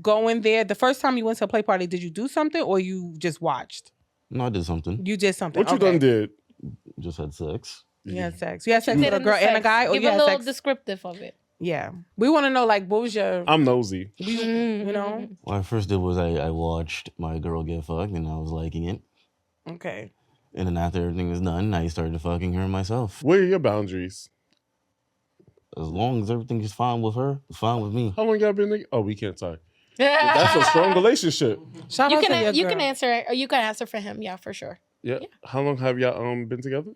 going there, the first time you went to a play party, did you do something or you just watched? No, I did something. You did something. What you Okay. done did? Just had sex. You had sex. You had sex with a Sit in girl the and a sex. guy, or Give you a had little sex? descriptive of it. Yeah. We want to know, what was your, I'm nosy. you know? What I first did was I watched my girl get fucked and I was liking it. Okay. And then after everything was done, I started fucking her myself. What are your boundaries? As long as everything is fine with her, it's fine with me. How long y'all been together? Oh, we can't talk. That's a strong relationship. Shout You out to your can you girl. can answer, or you can answer for him. Yeah, for sure. Yeah. How long have y'all been together?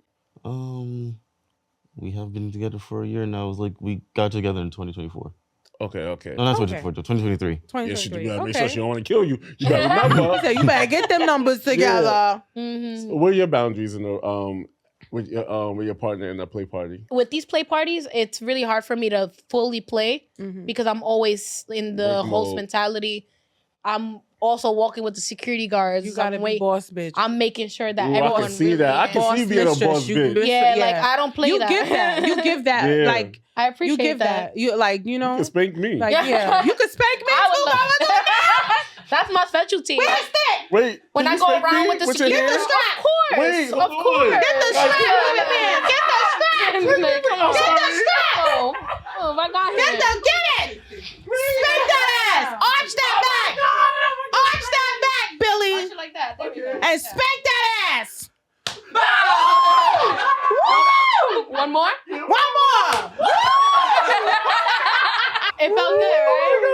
We have been together for a year now. It was we got together in 2024. Okay. No, not Okay. 2024, 2023. Yeah, she 2023. gotta make Okay. sure she don't want to kill you. You gotta remember. He said, you better get them numbers together. Mm-hmm. What are your boundaries in the with your partner in a play party? With these play parties, it's really hard for me to fully play Mhm. because I'm always in the Work host mode. mentality. I'm also walking with the security guards. You gotta be boss bitch. I'm making sure that Ooh, I everyone can see really that. I is. can see you being a mistress, boss you bitch. mistress, Yeah, like I don't play you that. give that. You give that. Yeah. Like I appreciate you give that. You You can spank me. Like yeah. You could spank me I too. would Mama. love- That's my specialty. Wait. When can I you go spank around me with the your security, hand? of course, Wait, of hold on. course. Get the strap, women. Get the strap. Come on, Get the strap. Oh my God. Get it. Spank that ass. Arch that back. Arch that back, Billy. Like that. There we go. And spank that ass. One more. One more. It felt good, right?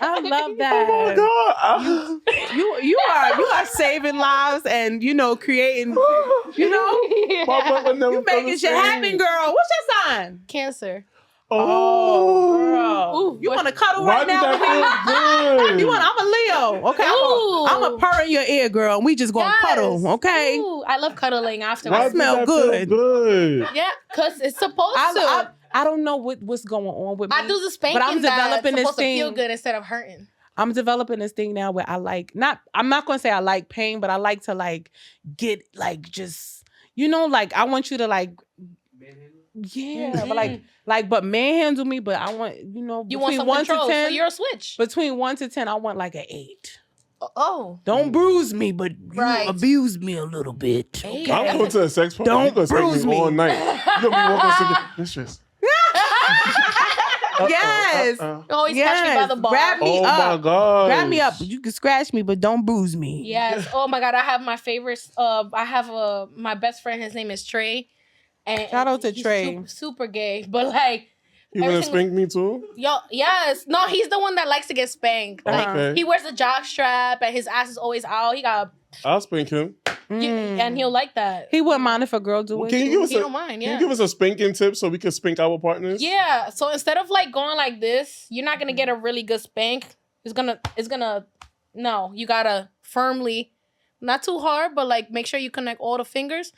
I love Oh that. my God. You are saving lives and creating. You My butt would never you feel making the shit same. happen, girl. What's your sign? Cancer. Oh, girl. Ooh, You want to cuddle why right did now with me? that feel good? You want? I'm a Leo. Okay, Ooh. I'm a purr in your ear, girl, and we just gonna cuddle. Okay. Ooh, I love cuddling Why afterwards. did smell that good. feel good? Yeah, because it's supposed to. I don't know what's going on with me. I do the spanking, but I'm developing that's this supposed to feel thing. good instead of hurting. I'm developing this thing now where I'm not gonna say I like pain, but I like to like get like just like I want you to like but manhandle me, but I want You want between some 1 to control, 10. so you're a switch. Between 1 to 10, I want like an 8. Oh. Don't bruise me, but Right. you abuse me a little bit. Hey. Okay? I'm going to a sex party. Don't You gonna spank bruise me all me. night. You gonna be walking singing, Mistress. Yes. Always catch me by the bar. Grab me Oh up. my god. Grab me up. You can scratch me, but don't bruise me. Yes. Oh my God. I have my favorites. I have my best friend. His name is Trey. And Shout out to he's Trey. Super gay, but like. You gonna everything- spank me too? Yo, yes. No, he's the one that likes to get spanked. Like Okay. he wears a jock strap and his ass is always out. He got I'll spank him. and he'll like that. He wouldn't mind if a girl do it. Can you give us He don't mind, Can yeah. you give us a spanking tip so we can spank our partners? Yeah. So instead of like going like this, you're not gonna get a really good spank. It's gonna no, you gotta firmly, not too hard, but like make sure you connect all the fingers.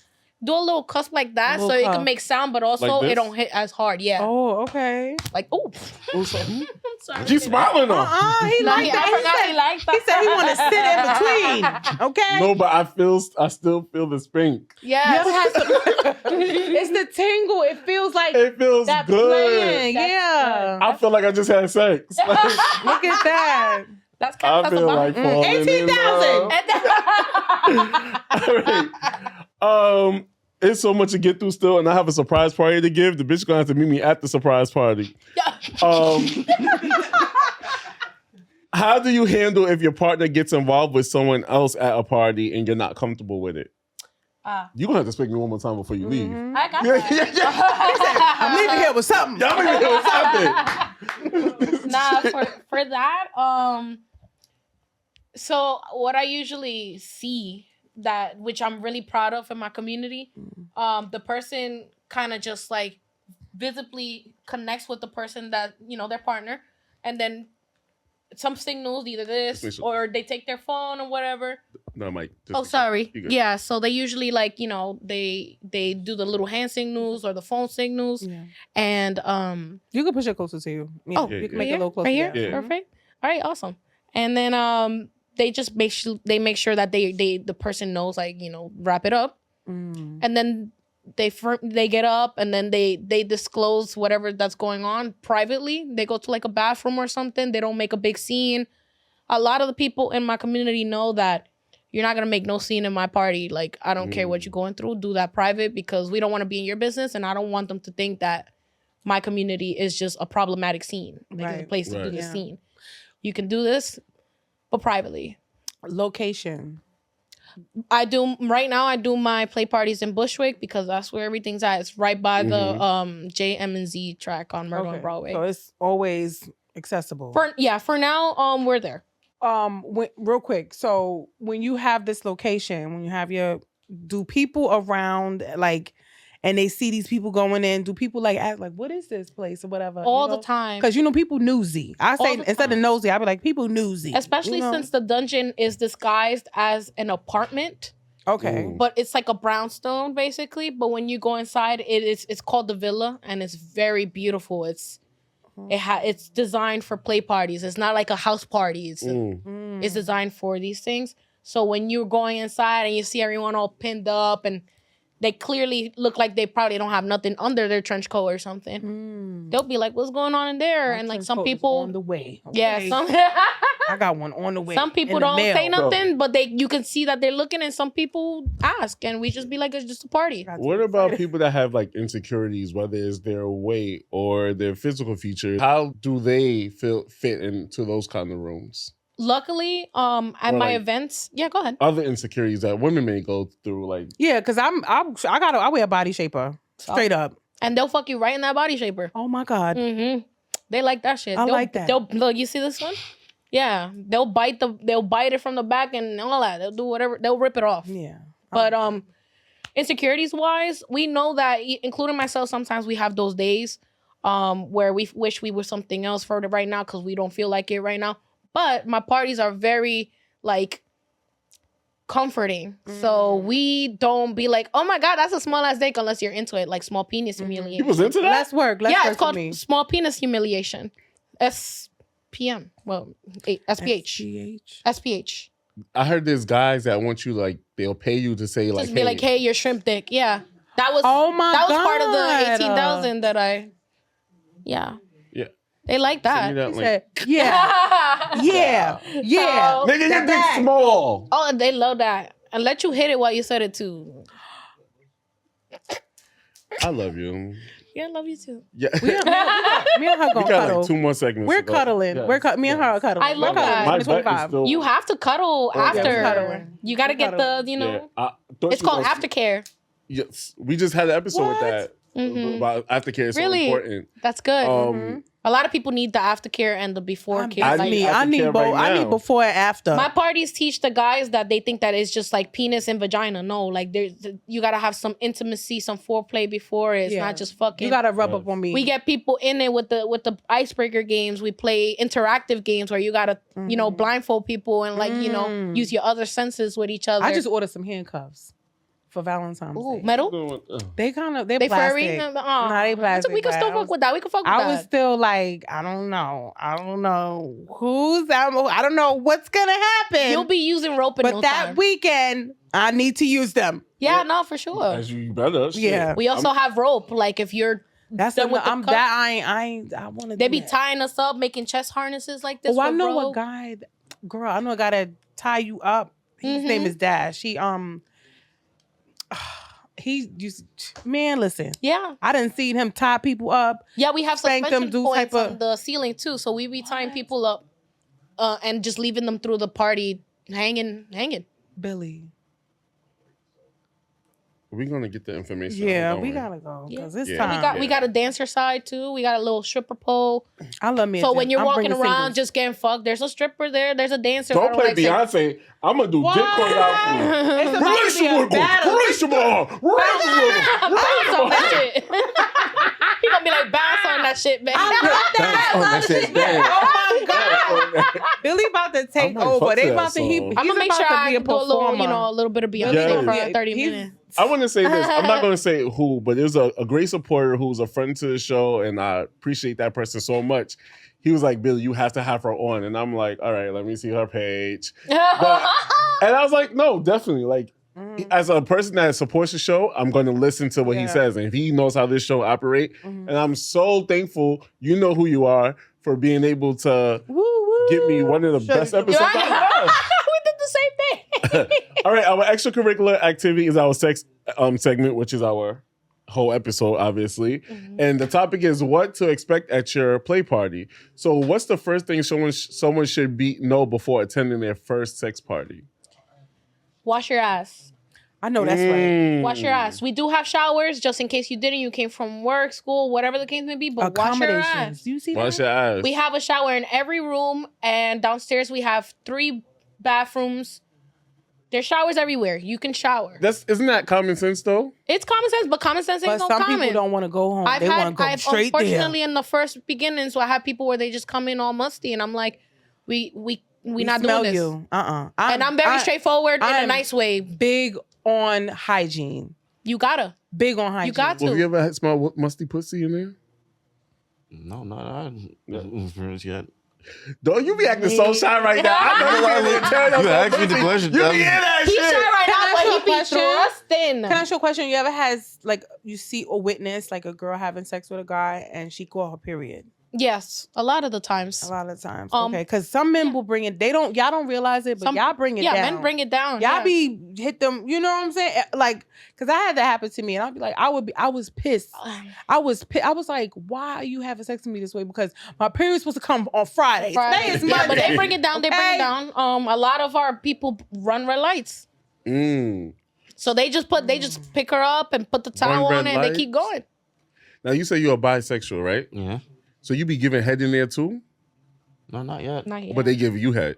Do a little cusp like that so it cup. can make sound, but also Like this? it don't hit as hard. Yeah. Oh, okay. Like, ooh. Oh, so- I'm sorry. She's smiling though. He No, like I that. forgot he liked that. He said he want to sit in between. Okay. No, but I still feel the spank. You Yes. ever had some- it's the tingle. It feels like It feels that good. playing. That's Yeah. I feel like I just had sex. Like, Look at that. That's I that's feel about like falling in 18,000. love. And All right. It's so much to get through still, and I have a surprise party to give. The bitch gonna have to meet me at the surprise party. How do you handle if your partner gets involved with someone else at a party and you're not comfortable with it? You're gonna have to speak me one more time before you leave. I got Yeah, that. yeah, I'm leaving here with something. Y'all make me feel something. Nah, for that, so what I usually see that, which I'm really proud of in my community, the person kind of just like visibly connects with the person that, their partner, and then some signals, either this or they take their phone or whatever. No, Mike. Oh, sorry. You good. Yeah, so they usually like, they do the little hand signals or the phone signals. Yeah. And You can push it closer to you. Yeah, Oh, you can yeah, make it a little closer. right here? Yeah. Perfect. All right, awesome. And then they just make sure that the person knows, like, wrap it up. Mm. And then they get up and then they disclose whatever that's going on privately. They go to like a bathroom or something. They don't make a big scene. A lot of the people in my community know that you're not gonna make no scene in my party. Like, I don't care what you're going through. Do that private, because we don't want to be in your business, and I don't want them to think that my community is just a problematic scene. Like, it's a Right. place to Right. do the Yeah. scene. You can do this, but privately. Location. I do my play parties in Bushwick because that's where everything's at. It's right by the JM&Z track on Myrtle and Broadway. So it's always accessible. For now, we're there. Real quick. So when you have this location, when you have do people around like, and they see these people going in, do people like ask like, what is this place or whatever? All the time. Because people newsy. I say instead of nosy, I be like, people newsy. Especially since the dungeon is disguised as an apartment. Okay. Ooh. But it's like a brownstone basically. But when you go inside, it's called the Villa, and it's very beautiful. It's designed for play parties. It's not like a house party. It's designed for these things. So when you're going inside and you see everyone all pinned up and they clearly look like they probably don't have nothing under their trench coat or something, they'll be like, "What's going on in there?" My and like trench some coat is people, on the way. yeah, Okay? some I got one on the way. some people in the don't say mail. nothing, but you can see that they're looking, and some people ask, and we just be like, "It's just a party." What about people that have like insecurities, whether it's their weight or their physical features? How do they fit into those kind of rooms? Luckily, at Or my like- events, yeah, go ahead. Other insecurities that women may go through, like Yeah, because I wear a body shaper straight up. And they'll fuck you right in that body shaper. Oh my God. They like that shit. I like that. Look, you see this one? Yeah, they'll bite it from the back and all that. They'll do whatever. They'll rip it off. Yeah. But insecurities wise, we know that, including myself, sometimes we have those days. where we wish we were something else for it right now because we don't feel like it right now. But my parties are very like comforting. So we don't be like, oh my God, that's a small ass dick unless you're into it, like small penis humiliation. You was into that? Let's work. Let's work It's called for me. small penis humiliation. SPM. Well, SPH. SPH. I heard there's guys that want you like they'll pay you to say like, Just be like, hey, you're shrimp dick. Yeah. That was that was part of the 18,000 that I yeah. They like that. Send me He link. said, yeah. So- Nigga, your dick small. Oh, they love that. And let you hit it while you said it too. I love you. Yeah, I love you too. Yeah. Me and her We gonna got cuddle. like 2 more segments. We're to go. cuddling. Yeah. Me and her are cuddling. I love We're that. My cuddling. butt is 25. still- You have to cuddle Yeah, after. we're cuddling. You got to We're get the, you know, Yeah. I thought it's you called was- aftercare. Yes. We just had an episode with What? that. Mhm. About aftercare is Really? so important. That's good. Mm-hmm. A lot of people need the aftercare and the before care. I Like, need- I need aftercare both. right I now. need before and after. my parties teach the guys that they think that it's just like penis and vagina. No, like you gotta have some intimacy, some foreplay before it. It's Yeah. not just fucking. You gotta rub up on me. We get people in it with the icebreaker games. We play interactive games where you gotta you know blindfold people and like you know use your other senses with each other. I just ordered some handcuffs for Valentine's Ooh, Day. metal. They kind of they They plastic. furry. Nah, they plastic. We can but still I fuck was- with that. We can fuck with I that. was still like, I don't know who's I don't know what's gonna happen. You'll be using rope in but no that time. weekend I need to use them. Yeah, no, for sure. As you better. Shit. Yeah. We also have rope. Like if you're That's done with the I'm cup, that I want to. they be tying us up, making chest harnesses like this. Oh, I with know rope. a guy, girl. I know a guy that tie you up. His Mm-hmm. name is Dash. He used, man. Listen, Yeah, I didn't see him tie people up. yeah. We have Spank them, suspension do points type of- on the ceiling too, so we be tying people up, and just leaving them through the party hanging. Billy. We're gonna get the information. Yeah, don't we we? gotta go because it's Yeah. time. We got a dancer side too. We got a little stripper pole. I love me. So when you're walking around just getting fucked, there's a stripper there. There's a dancer. Don't I play like saying- Beyonce. I'm gonna do dick choreography. It's about to be a battle. Release your ball. Bounce on that shit. He gonna be like bounce on that shit, man. Oh my God. Billy about to take I might over. fuck They to about that to. song. I'm gonna make sure I be a do a little, performer. a little bit of Beyonce Yes. for 30 He's- minutes. I want to say this. I'm not going to say who, but there's a great supporter who's a friend to the show, and I appreciate that person so much. He was like, Billy, you have to have her on. And I'm like, all right, let me see her page. And I was like, no, definitely. Like, as a person that supports the show, I'm going to listen to what he Yeah. says. And if he knows how this show operate, and I'm so thankful, you know who you are, for being able to give me one of the best episodes I have. We did the same thing. All right, our extracurricular activity is our sex segment, which is our whole episode, obviously. And the topic is what to expect at your play party. So what's the first thing someone should know before attending their first sex party? Wash your ass. I know that's right. Wash your ass. We do have showers, just in case you didn't. You came from work, school, whatever the case may be. But wash your ass. Accommodations. Do you see Wash that? your ass. We have a shower in every room, and downstairs we have 3 bathrooms. There's showers everywhere. You can shower. Isn't that common sense though? It's common sense, but common sense ain't But so some common. people don't want to go home. They want to go straight there. Unfortunately in the first beginning, so I have people where they just come in all musty, and I'm like, we not smell doing this. you. And I'm very straightforward in a I'm nice way. Big on hygiene. You gotta. Big on hygiene. You got Well, have to. you ever smelled musty pussy in there? No, not experience yet. Don't you be acting so shy right now. I know you You asked me the question. You be in that He's shit. shy right Can I now, ask you but a he be question? thrusting. Can I ask you a question? You ever has you see or witness like a girl having sex with a guy and she caught her period? Yes, a lot of the times. A lot of times. Um, Okay, because some men will bring it. Y'all don't realize it, but y'all bring it down. men bring it down. Y'all yeah. be hit them. You know what I'm saying? Like, because I had that happen to me, and I'd be like, I was pissed. I was like, why are you having sex with me this way? Because my period's supposed to come on Friday. Today is Yeah, but Monday. they bring it down. They bring Okay? it down. A lot of our people run red lights, so they just pick her up and put the towel Run on red it, and they lights? keep going. Now you say you're a bisexual, right? Yeah. So you be giving head in there too? No, not yet. Not yet. But they give you head.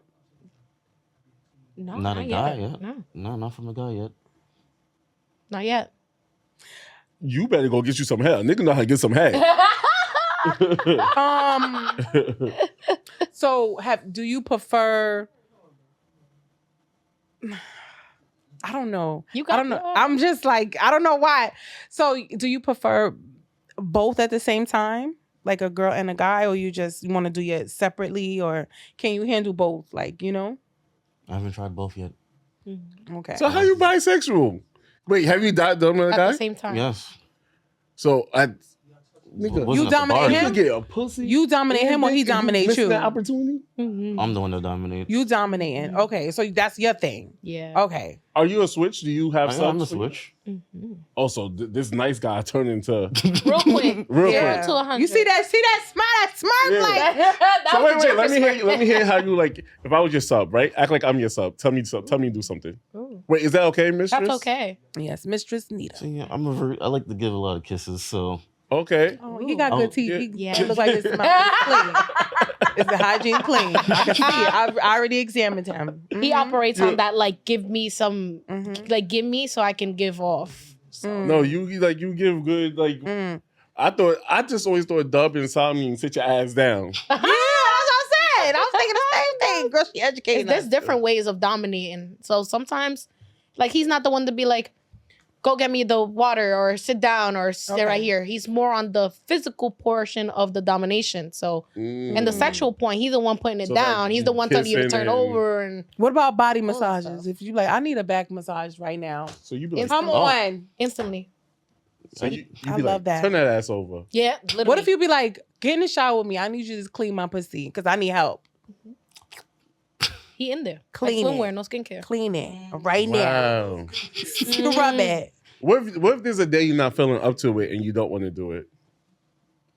No, Not a guy yet. No, No, not from a guy yet. not yet. You better go get you some head. Nigga know how to get some head. So do you prefer? I don't know. I don't know. I'm just like, I don't know why. So do you prefer both at the same time? Like a girl and a guy, or you just want to do it separately, or can you handle both? Like, you know? I haven't tried both yet. Okay. So how you bisexual? Wait, have you done with a At guy? the same time. Yes. So Wasn't You at the dominate bar. him? you get a pussy. You dominate him or he dominates missing you? that opportunity? I'm the one that dominates. You dominating. Okay, so that's your thing. Yeah. Okay. Are you a switch? Do you have I'm the subs? switch. Also, this nice guy turned into Real quick. real Zero quick. to 100. You see that smart Yeah. like That So was wait, a let me hear how you like. If I was your sub, right? Act like I'm your sub. Tell me to do something. Ooh. Wait, is that okay, mistress? That's okay. Yes, Mistress Nita. So yeah, I like to give a lot of kisses. So Okay. Oh, he got good teeth. yeah. It looks like his mouth is clean. It's the hygiene clean. I can see it. I already examined him. He operates on that, like, give me some, like, give me so I can give off. So. No, you give good like. I just always thought dub and sound mean sit your ass down. Yeah, that's what I said. I was thinking the same thing. Girl, she educated There's us. different ways of dominating. So sometimes, like, he's not the one to be like, go get me the water or sit down or sit right here. He's more on the physical portion of the domination. So, and the sexual point, he's the one putting it So, down. like, He's the one telling you to kissing turn and- over. And What about body that massages? stuff. If you like, I need a back massage right now. So you be like, Come oh. on. instantly. So you I be love like, that. turn that ass over. Yeah, literally. What if you be like, get in the shower with me? I need you to just clean my pussy because I need help. He in there. Clean like it. swimwear, no skincare. Clean it right now. Wow. Scrub it. What if there's a day you're not feeling up to it and you don't want to do it?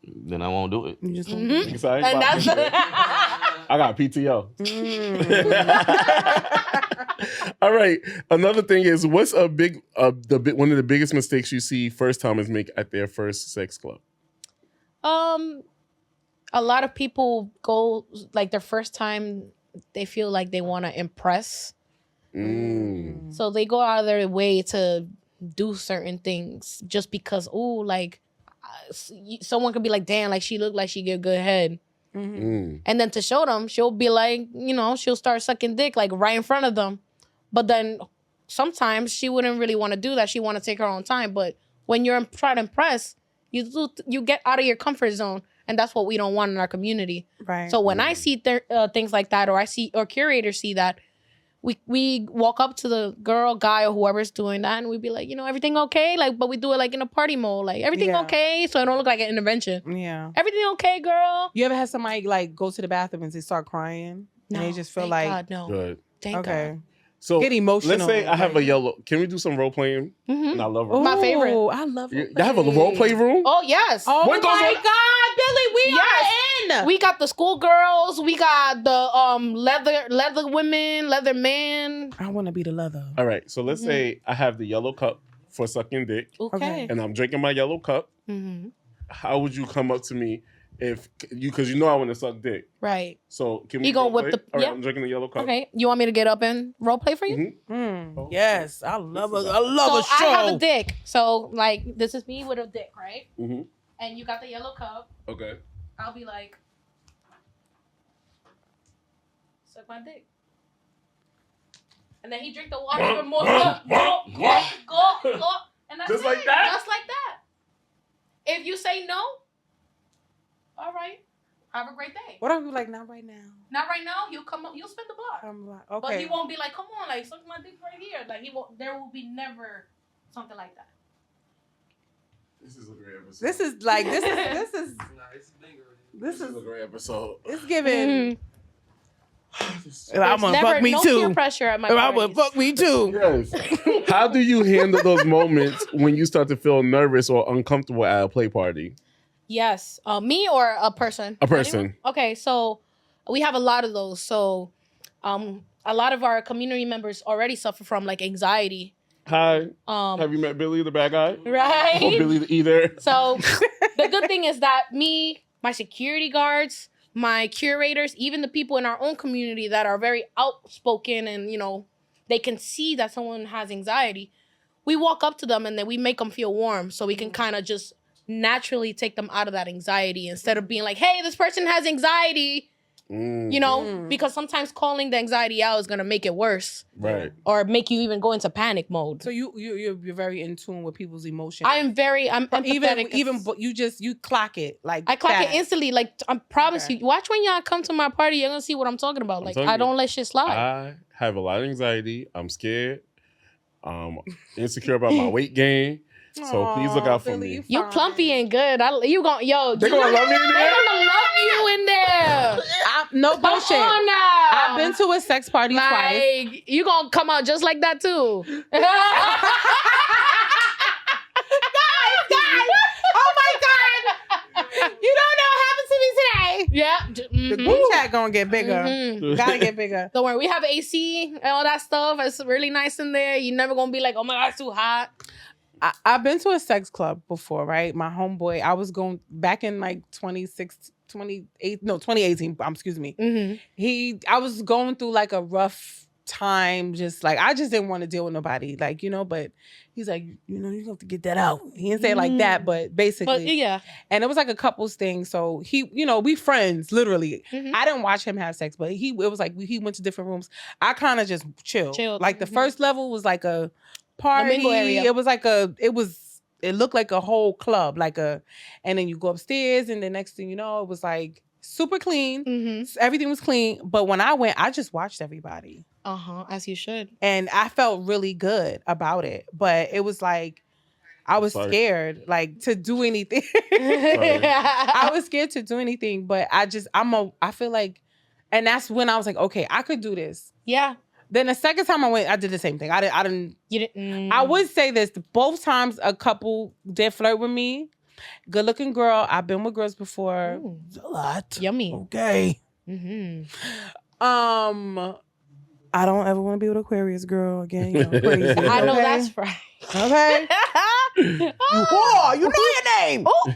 then I won't do it. You just Because I ain't And about that's to do it. I got PTO. All right. Another thing is, what's one of the biggest mistakes you see first timers make at their first sex club? A lot of people go like their first time. They feel like they want to impress, so they go out of their way to do certain things just because. Ooh, like someone could be like, "Damn, like she looked like she get good head," and then to show them, she'll be like, she'll start sucking dick like right in front of them. But then sometimes she wouldn't really want to do that. She want to take her own time. But when you're trying to impress, you get out of your comfort zone. And that's what we don't want in our community. Right. So when I see things like that, or curators see that, we walk up to the girl, guy, or whoever's doing that, and we be like, everything okay? Like, but we do it like in a party mode, like everything okay, so it don't look like an intervention. Yeah. Everything okay, girl? You ever had somebody like go to the bathroom and they start crying? No, And they just feel thank like, God, no. Good. Thank okay. God. So Get emotional. let's say I have a yellow. Can we do some role playing? Mhm. And I love role. My favorite. Ooh, I love You it. have a role play room? Oh yes. Oh What goes my on- God, Billy, we are in. We got the schoolgirls. We got the leather women, leather man. I want to be the leather. All right. So let's say I have the yellow cup for sucking dick, Okay. and I'm drinking my yellow cup. Mm-hmm. How would you come up to me because you know I want to suck dick? Right. So can we You gonna role whip play? the- All right, yeah. I'm drinking the yellow cup. Okay. You want me to get up and role play for you? Mhm. Yes, I love a So show. I have a dick. So like this is me with a dick, right? Mm-hmm. And you got the yellow cup. Okay. I'll be like, suck my dick. And then he drink the water and more. Go. And that's Just it. like that? Just like that. If you say no, all right. Have a great day. What if you like, not right now? Not right now. He'll come up. He'll spin the block. I'm like, But okay. he won't be like, come on, like suck my dick right here. Like he won't. There will be never something like that. This is a great episode. This is like, this is This is a great episode. it's giving. There's I'm gonna never fuck me no too. peer pressure at my I'm parties. gonna fuck me too. Yes. How do you handle those moments when you start to feel nervous or uncomfortable at a play party? Yes. Me or a person? A person. Anyone? Okay, so we have a lot of those. So a lot of our community members already suffer from like anxiety. Hi. Have you met Billy, the bad guy? Right? Or Billy the Eater? So the good thing is that me, my security guards, my curators, even the people in our own community that are very outspoken and, they can see that someone has anxiety, we walk up to them and then we make them feel warm so we can kind of just naturally take them out of that anxiety instead of being like, hey, this person has anxiety. You know, because sometimes calling the anxiety out is gonna make it worse, Right. or make you even go into panic mode. So you're very in tune with people's emotions. I'm empathetic. Even you clock it like I clock that. it instantly. Like I promise you. Watch when y'all come to my party, you're gonna see what I'm talking about. Like I don't let shit slide. I have a lot of anxiety. I'm scared. Insecure about my weight gain. So please look out for me. You plumpy and good. You gon' They gonna love me in They there? gonna love you in there. No Come bullshit. on now. I've been to a sex party twice. Like you gonna come out just like that too. Guys! Oh my God! You don't know what happened to me today. Yeah. The group chat gonna get bigger. Gotta get bigger. Don't worry, we have AC and all that stuff. It's really nice in there. You're never gonna be like, oh my God, it's too hot. I've been to a sex club before, right? My homeboy, I was going back in like 2018, excuse me. I was going through like a rough time, just like, I just didn't want to deal with nobody, like, you know, but he's like, you know, you have to get that out. He didn't say it like that, but basically. But yeah. And it was like a couples thing. So he, you know, we friends, literally. I didn't watch him have sex, but it was like, he went to different rooms. I kind of just chilled. Like the first level was like a party. Area. It was like it looked like a whole club, and then you go upstairs and the next thing you know, it was like super clean. Everything was clean. But when I went, I just watched everybody. As you should. And I felt really good about it. But it was like, I was scared, like, to do anything. I was scared to do anything, but I feel like, and that's when I was like, okay, I could do this. Yeah. Then the second time I went, I did the same thing. I didn't. You didn't. I would say this: both times a couple did flirt with me. Good looking girl. I've been with girls before. Ooh. A lot. Yummy. Okay. I don't ever want to be with Aquarius girl again. You know, crazy. I know okay? that's right. Okay. You whore. You know your name. Oh,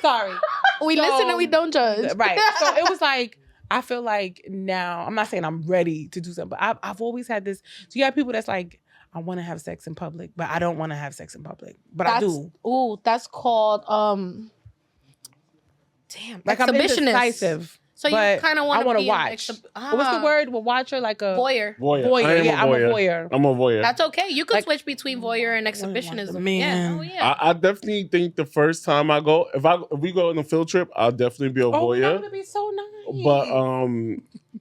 sorry. We listen and we don't judge. Right. So it was like, I feel like now, I'm not saying I'm ready to do something, but I've always had this. So you have people that's like, I want to have sex in public, but I don't want to have sex in public. But I do. Ooh, that's called, like I'm exhibitionist. indecisive. So you kind of want to watch. What's the word? Well, watcher, like a voyeur. Voyeur. Yeah, I'm a voyeur. I'm a voyeur. That's okay. You could switch between voyeur and exhibitionism. Man. Yeah. Oh, yeah. I definitely think the first time I go, if we go on a field trip, I'll definitely be a voyeur. That would be so nice. But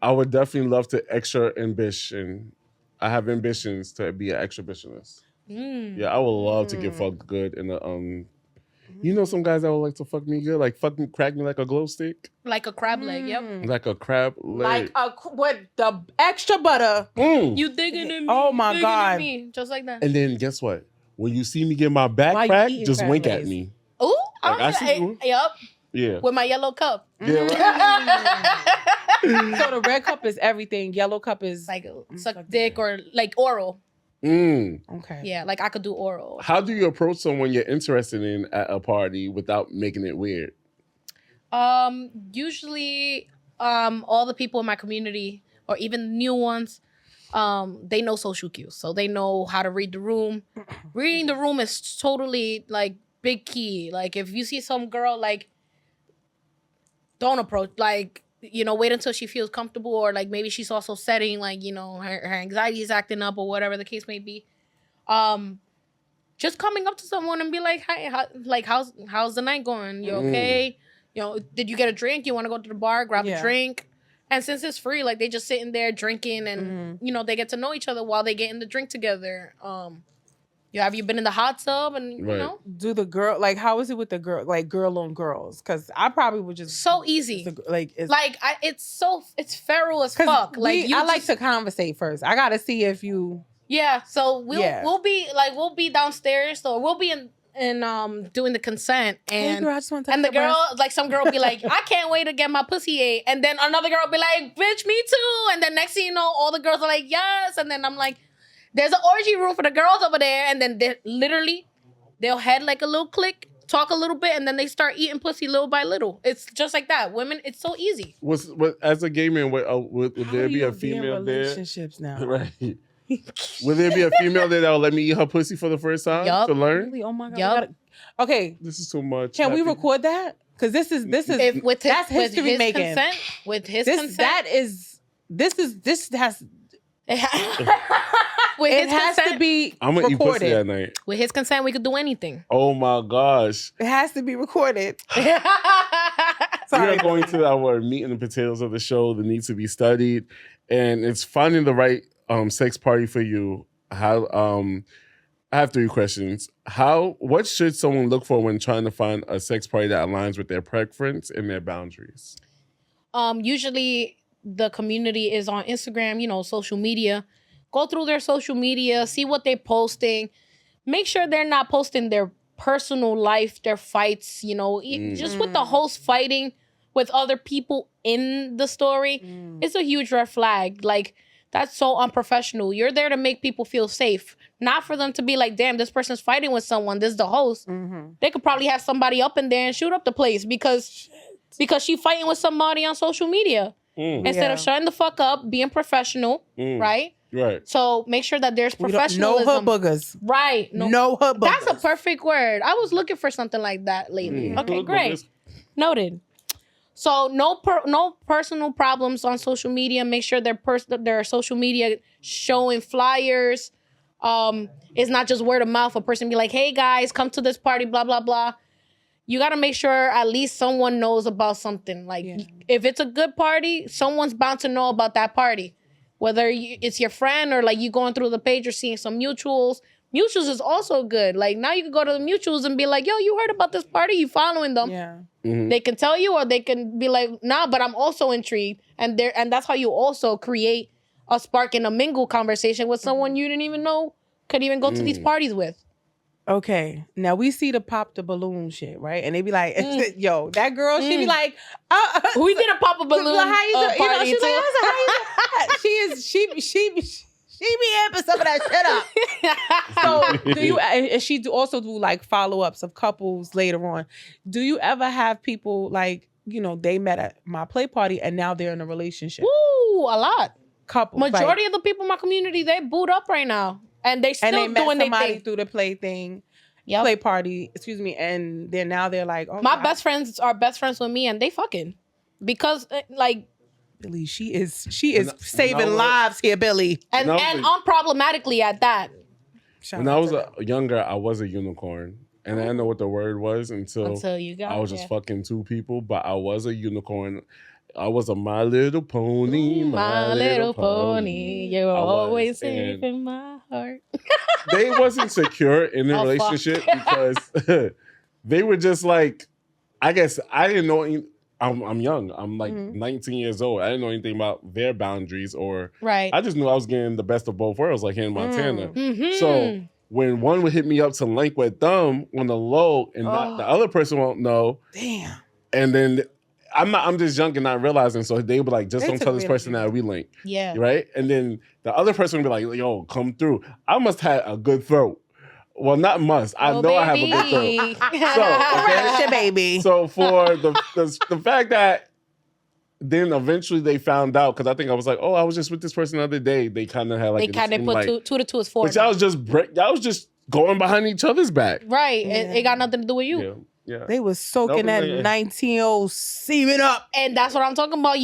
I would definitely love to extra ambition. I have ambitions to be an exhibitionist. Yeah, I would love to get fucked good in the You know some guys that would like to fuck me good, like fucking crack me like a glow stick, like a crab leg. Yep. like a crab leg, with the extra butter. You digging in me? Oh my God! Me, just like that. And then guess what? When you see me get my back cracked, just wink at me. Ooh, Like, I see you. Yep. Yeah. With my yellow cup. Yeah. Right. So the red cup is everything. Yellow cup is like suck dick or like oral. Okay. Yeah, like I could do oral. How do you approach someone you're interested in at a party without making it weird? Usually, all the people in my community or even new ones, they know social cues, so they know how to read the room. Reading the room is totally like big key. Like if you see some girl, like don't approach, like, you know, wait until she feels comfortable, or like maybe she's also setting, like, you know, her anxiety is acting up or whatever the case may be. Just coming up to someone and be like, hi, how's the night going? You okay? You know, did you get a drink? You want to go to the bar, grab a drink? And since it's free, like they just sitting there drinking and, you know, they get to know each other while they get in the drink together. Have you been in the hot tub and, you know? Do the girl, like, how is it with the girl, like girl on girls? Because I probably would just. So easy. It's feral as fuck. Like I like to conversate first. I got to see if you. Yeah. So we'll be downstairs. So we'll be in doing the consent, and hey girl, I just want to and the girl, like some girl will be like, I can't wait to get my pussy ate, and then another girl will be like, bitch, me too, and then next thing you know, all the girls are like, yes, and then I'm like, there's an orgy room for the girls over there, and then they'll head like a little click, talk a little bit, and then they start eating pussy little by little. It's just like that. Women, it's so easy. As a gay man, would there be a female there? Relationships now, right? Would there be a female there that will let me eat her pussy for the first time to learn? Really? Oh my God! Yep. Okay, This is too much. can we Happy- record that? Because this is If with his, that's history with his making. consent, with his This consent, that is this has with it his has consent, to be I'm gonna eat pussy that recorded. night. with his consent, we could do anything. Oh my gosh. It has to be recorded. We Sorry. are going to our meat and the potatoes of the show that needs to be studied. And it's finding the right sex party for you. How I have 3 questions. What should someone look for when trying to find a sex party that aligns with their preference and their boundaries? Usually the community is on Instagram, social media. Go through their social media, see what they're posting. Make sure they're not posting their personal life, their fights, just with the host fighting with other people in the story. It's a huge red flag. Like, that's so unprofessional. You're there to make people feel safe, not for them to be like, damn, this person's fighting with someone. This is the host. They could probably have somebody up in there and shoot up the place because she's fighting with somebody on social media. Instead of shutting the fuck up, being professional, right? Right. So make sure that there's No professionalism. hood boogers. Right. No hood boogers. That's a perfect word. I was looking for something like that lately. Okay, great. Noted. So no personal problems on social media. Make sure their social media showing flyers. It's not just word of mouth. A person be like, hey guys, come to this party, blah, blah, blah. You got to make sure at least someone knows about something. Like if it's a good party, someone's bound to know about that party. Whether it's your friend or like you going through the page or seeing some mutuals. Mutuals is also good. Like now you can go to the mutuals and be like, yo, you heard about this party? You following them? Yeah. They can tell you, or they can be like, nah, but I'm also intrigued. And that's how you also create a spark and a mingle conversation with someone you didn't even know could even go to these parties with. Okay, now we see the pop the balloon shit, right? And they be like, yo, that girl, she be like, We did a pop a balloon how you do? party She's too. like, listen, how you do? she be amping some of that shit up. So do you? And she also do like follow ups of couples later on. Do you ever have people like they met at my play party and now they're in a relationship? Ooh, a lot. Couples. Majority of the people in my community, they boot up right now. And they still met doing their somebody thing. through the play thing, Yep. play party, and they're like, oh, My best friends are best friends with me and they fucking. Because like Billy, she is When saving I was- lives here, Billy. and unproblematically at that. When I was younger, I was a unicorn. And I didn't know what the word was until You got I was just fucking 2 people. But I was a unicorn. I was a My Little Pony. My little pony, you're I was, always safe and- in my heart. They wasn't secure in the Oh, fuck. relationship because they were just like, I guess I didn't know. I'm young. I'm like 19 years old. I didn't know anything about their boundaries or Right. I just knew I was getting the best of both worlds, like Hannah Montana. Mhm. So when one would hit me up to link with them on the low and not the other person won't know, Damn. and then I'm just young and not realizing. So they would be like, just They don't took tell this me person that we link. Yeah. Right? And then the other person would be like, yo, come through. I must have a good throat. Well, not must. I know I have a good throat. That's your baby. So for the fact that then eventually they found out, because I think I was like, oh, I was just with this person the other day. They kind of had like They kind of put like, 2 to 2 is 4. but y'all was just going behind each other's back. Right. It got nothing to do with you. Yeah. Yeah. They was soaking That that was like- 19-year-old semen up. And that's what I'm talking about.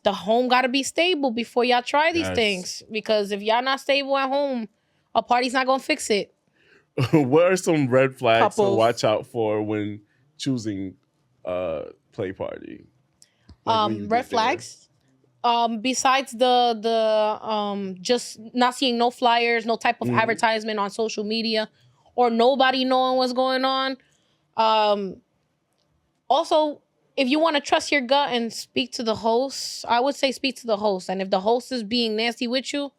The home got to be stable before y'all try these Yes. things. Because if y'all not stable at home, a party's not going to fix it. What are some red flags to Couples. watch out for when choosing play party? Like when you Red get there. flags. Besides the just not seeing no flyers, no type of advertisement on social media, or nobody knowing what's going on. Also, if you want to trust your gut and speak to the host, I would say speak to the host. And if the host is being nasty with you,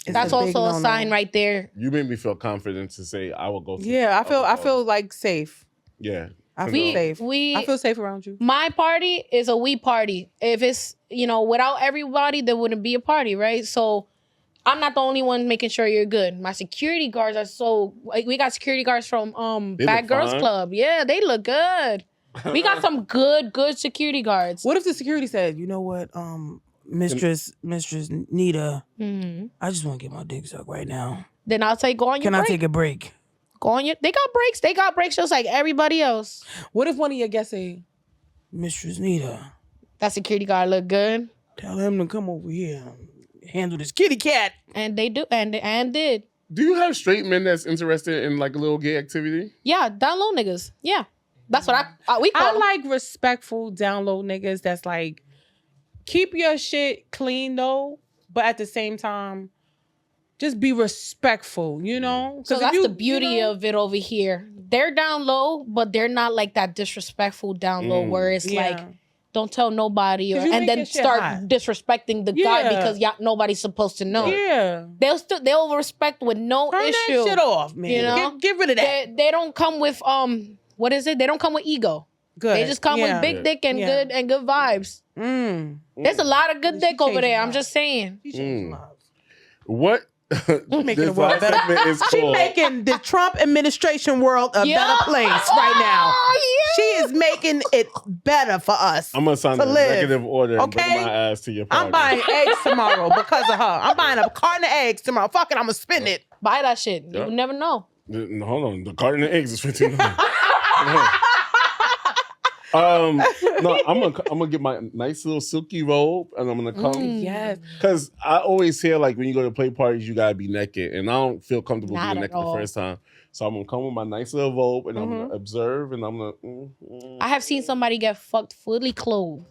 that's a big also a no-no. sign right there. You made me feel confident to say I will go. Yeah, I feel like safe. Yeah. I feel We- safe. we- I feel safe around you. My party is a we party. If it's, without everybody, there wouldn't be a party, right? So I'm not the only one making sure you're good. My security guards are we got security guards from They Bad look Girls fine. Club. Yeah, they look good. We got some good security guards. What if the security said, you know what, Mistress Nita, Mhm. I just want to get my dick sucked right now. Then I'll say go on your Can break. I take a break? Coño, they got breaks. They got breaks just like everybody else. What if one of your guests say, Mistress Nita, That security guard look good. tell him to come over here and handle this kitty cat? And they do. And did. Do you have straight men that's interested in like a little gay activity? Yeah, down low niggas. Yeah. That's what we call I them. like respectful down low niggas that's like, keep your shit clean though, but at the same time, just be respectful, you know? So if that's you- the beauty you know, of it over here. They're down low, but they're not like that disrespectful down low where it's like, don't tell nobody, 'Cause you and make then your shit start hot. disrespecting the guy because nobody's supposed to know. Yeah. They'll respect with no Turn issue. that shit off, man. You know? Get rid of that. They don't come with what is it? They don't come with ego. Good. They just come with big dick and good vibes. There's a lot of good dick over there. I'm just saying. What? Making This the world last better. segment is She called- making the Trump administration world a better place right now. She is making it better for us. I'm gonna sign to an live. executive order and bring Okay? my ass to your party. I'm buying eggs tomorrow because of her. I'm buying a carton of eggs tomorrow. Fuck it, I'm gonna spend it. Buy that shit. Yep. You never know. Hold on, the carton of eggs is $15. No, I'm gonna get my nice little silky robe and I'm gonna come. Yes. Cause I always hear like when you go to play parties, you gotta be naked, and I don't feel comfortable Not being at naked all. the first time. So I'm gonna come with my nice little robe and I'm gonna observe and I'm gonna. I have seen somebody get fucked fully clothed.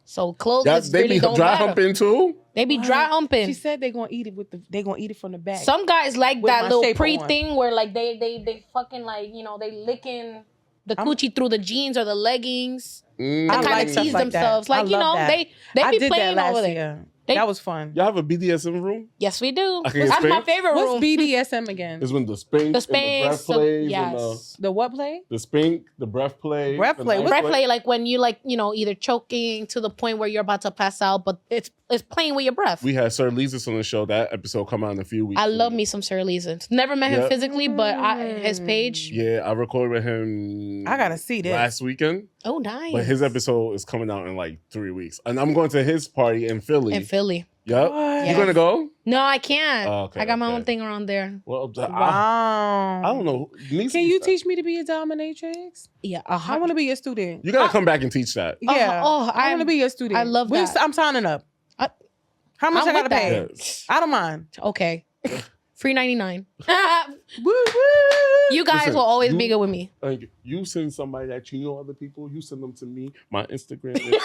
So clothes Yeah, is they really be don't dry matter. humping too. They be dry humping. She said they're gonna eat it they gonna eat it from the back. Some guys like With that my little shaper pre on. thing where like they fucking like, you know, they licking the coochie through the jeans or the leggings. Mm. I Kind like of stuff tease like that. themselves. I Like, you love know, that. they I be did that playing last over there. year. They- That was fun. Y'all have a BDSM room? Yes, we do. I can get That's my spanked? favorite What's room. BDSM again? Is when the spank, The and the breath spanks, plays, yes. and The what play? the spank, the breath play, Breath the play, knife what- Breath play, like when you like, you know, either choking to the point where you're about to pass out, but it's playing with your breath. We had Sir Leesus on the show. That episode come out in a few weeks. I love me some Sir Leeson. Never met him Yep. physically, but his page. Yeah, I recorded with him. I gotta see this. last weekend. Oh, nice. But his episode is coming out in like 3 weeks, and I'm going to his party in Philly. in Philly. Yep. What? You gonna go? No, I can't. Oh, okay, I got my okay. own thing around there. Well, Wow. I don't know. Can you teach me to be a dominatrix? Yeah, I want to be your student. You gotta come back and teach that. Yeah. I want to be your student. I love that. I'm signing up. I- How much I'm I gotta with that. pay? Yes. I don't mind. Okay. Free 99. Woo woo. You guys Listen, will always you- be good with me. Like, you send somebody that you know other people. You send them to me. My Instagram. Is...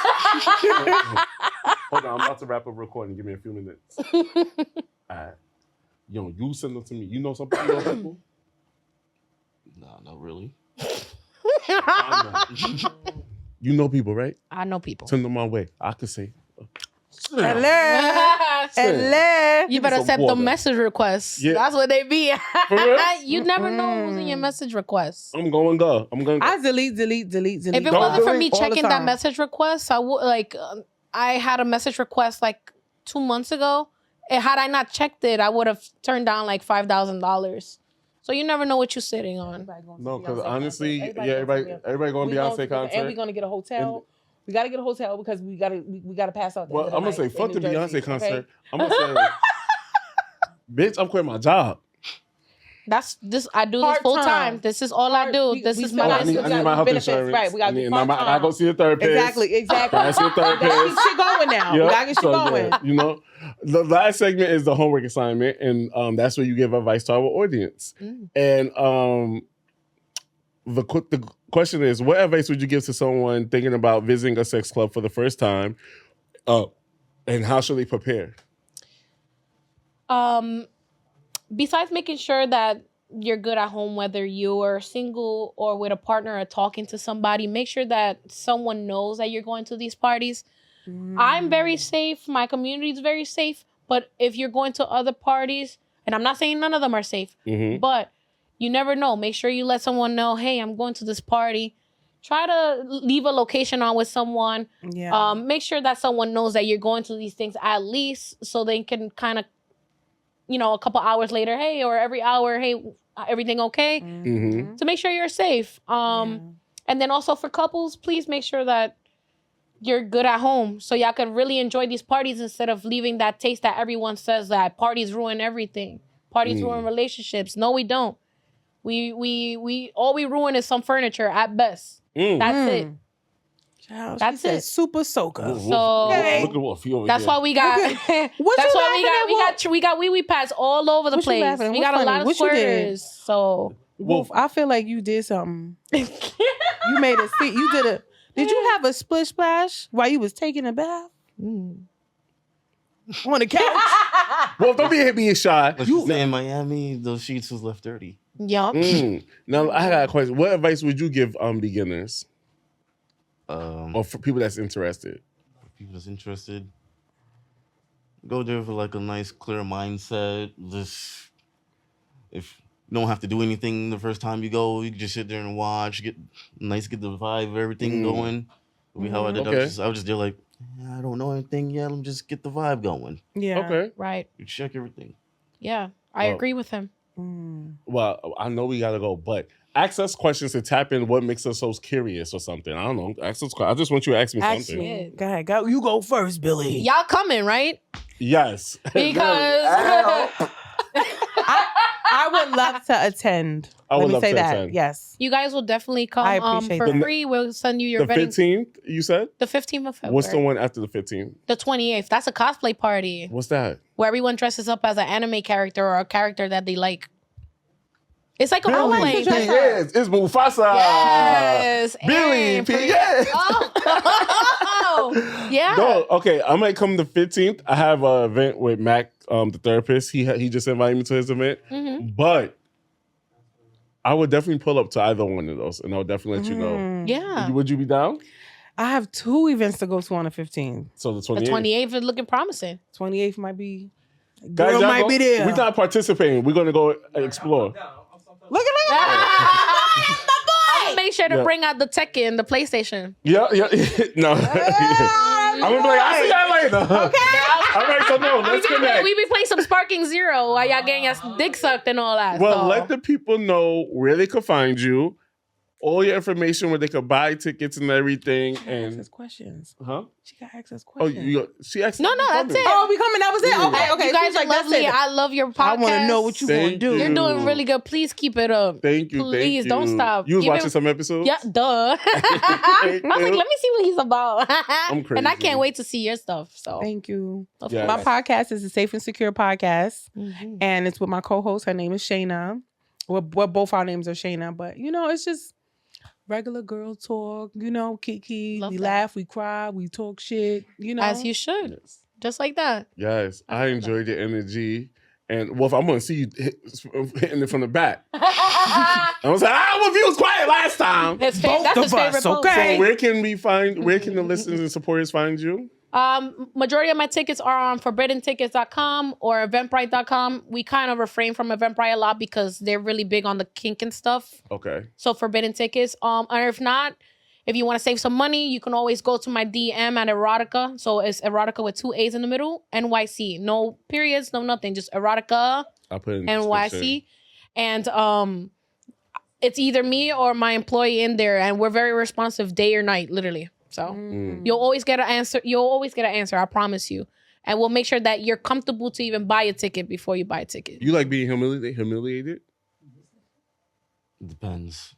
Hold on, I'm about to wrap up recording. Give me a few minutes. All right. Yo, you send them to me. You know some people? Nah, not really. I know. You know people, right? I know people. Send them my way. I could say. Hello. Hello. You better Some accept the water. message requests. Yeah. That's what they be. For real? You never know who's in your message requests. I'm going to go. I'm going to go. I delete. If it Don't wasn't for delete me all the checking that time. message request, I would like. I had a message request like 2 months ago, and had I not checked it, I would have turned down like $5,000. So you never know what you're sitting on. No, because honestly, everybody going to Beyonce concert. And we're gonna get a hotel. We gotta get a hotel because we gotta pass out. Well, I'm gonna say fuck the Beyonce concert. I'm gonna say, bitch, I'm quitting my job. That's this. I do this full time. This is all I do. This is my I life. need my health insurance. Right, we gotta I be gotta go see a therapist. Exactly. Gotta see a We gotta get therapist. shit going now. We Yep. gotta get shit So, going. yeah, you know, the last segment is the homework assignment, and that's where you give advice to our audience. And the question is, what advice would you give to someone thinking about visiting a sex club for the first time, and how should they prepare? Besides making sure that you're good at home, whether you're single or with a partner or talking to somebody, make sure that someone knows that you're going to these parties. I'm very safe. My community is very safe. But if you're going to other parties, and I'm not saying none of them are safe, but you never know. Make sure you let someone know, hey, I'm going to this party. Try to leave a location on with someone. Yeah. Make sure that someone knows that you're going to these things at least so they can kind of, you know, a couple hours later, hey, or every hour, hey, everything okay? To make sure you're safe. And then also for couples, please make sure that you're good at home so y'all can really enjoy these parties instead of leaving that taste that everyone says that parties ruin everything. Parties ruin relationships. No, we don't. We all we ruin is some furniture at best. Mm. That's it. Child, That's she said it. super soaker. Wolf, So- look at Wolf. He over That's here. why we got. What That's you why laughing at, we got wee wee pads all over the What you place. laughing at? We What's got a funny? lot of What you did? squirters. So Wolf, I feel like you did something. You made a scene. You did a. Did you have a splish splash while you was taking a bath on the couch? Wolf, don't be being shy. Let's just say in Miami, those sheets was left dirty. yup. Now I got a question. What advice would you give beginners or for people that's interested? People that's interested, go there with like a nice, clear mindset. Just if you don't have to do anything the first time you go, you can just sit there and watch, get the vibe of everything going. We how I did. Okay. I was just there like, I don't know anything yet. Let me just get the vibe going. Yeah. Okay. Right. You check everything. Yeah. I Well- agree with him. Well, I know we gotta go, but ask us questions to tap in what makes us so curious or something. I don't know. Ask us. I just want you to ask me Ask something. me. Go ahead. Go. You go first, Billy. Y'all coming, right? Yes. Because I would love to attend. I would Let me love say to that. attend. Yes. you guys will definitely I come appreciate for that. free. We'll send you your the vetting. 15th, you said? The 15th of February. What's the one after the 15th? The 28th. That's a cosplay party What's that? where everyone dresses up as an anime character or a character that they like. It's like a role like playing. to dress Yes, it's Mufasa. Yes. Billy and P. for- Yes. Oh. Yeah. No, okay. I might come the 15th. I have an event with Mac, the therapist. He just invited me to his event. But I would definitely pull up to either one of those, and I'll definitely let you know. Yeah. Would you be down? I have 2 events to go to on the 15th. So the 28th. The 28th is looking promising. 28th might be. Guys, Girl y'all might go- be there. We're not participating. We're going to go explore. Look at I'm gonna make sure to Yeah. bring out the Tekken, the PlayStation. Yeah. No. I'm going to be like, I'll see y'all later. Okay. All right, so no, let's connect. We be playing some Sparking Zero while y'all getting your dick sucked and all that. Well, so. let the people know where they could find you, all your information, where they could buy tickets and everything. Access And questions. huh? She got access Oh, questions. she asked. No, that's it. Oh, we coming. That was it. Okay, okay. You guys She's are like, that's lovely. it. I love your podcast. I want to know what you Thank want to do. you. You're doing really good. Please keep it up. Thank you. Please thank you. don't stop. You was Even- watching some episodes? Yeah, duh. I was like, let me see what he's about. I'm And I crazy. can't wait to see your stuff. So, Thank you. of Yeah. course. My podcast is a Safe and Secure podcast, Mhm. and it's with my co-host. Her name is Shayna. Well, both our names are Shayna, but it's just regular girl talk. Kiki. Love we that. laugh, we cry, we talk shit. As you should. Just like that. Yes, I enjoyed your energy. And Wolf, I'm going to see you hitting it from the back. I was like, Wolf, you was quiet last time. That's Both his of us, favorite post. okay? So where can the listeners and supporters find you? Majority of my tickets are on forbiddentickets.com or eventbrite.com. We kind of refrain from Eventbrite a lot because they're really big on the kink and stuff. Okay. So Forbidden Tickets. And if not, if you want to save some money, you can always go to my DM at Erotica. So it's Erotica with 2 A's in the middle. NYC. No periods, no nothing. Just Erotica I'll put it in the NYC. And it's either me or my employee in there. And we're very responsive day or night, literally. So you'll always get an answer. You'll always get an answer. I promise you. And we'll make sure that you're comfortable to even buy a ticket before you buy a ticket. You like being humiliated? Depends.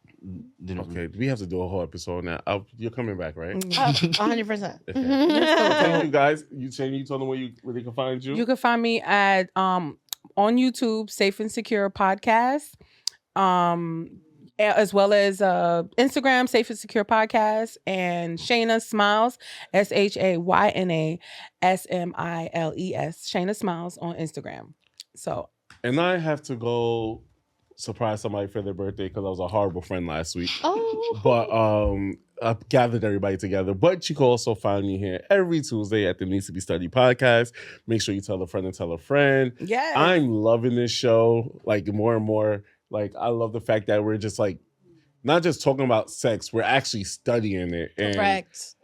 Okay, we have to do a whole episode now. You're coming back, right? 100%. Okay. Thank you, guys. You told them where they can find you. You can find me at on YouTube, Safe and Secure Podcast, as well as Instagram, Safe and Secure Podcast, and Shayna Smiles, SHAYNA SMILES, Shayna Smiles on Instagram. So, And I have to go surprise somebody for their birthday because I was a horrible friend last week. Oh. But I gathered everybody together. But you can also find me here every Tuesday at the Needs to Be Studied podcast. Make sure you tell a friend and tell a friend. yes. I'm loving this show, like, more and more. Like, I love the fact that we're just, like, not just talking about sex, we're actually studying it. And Correct.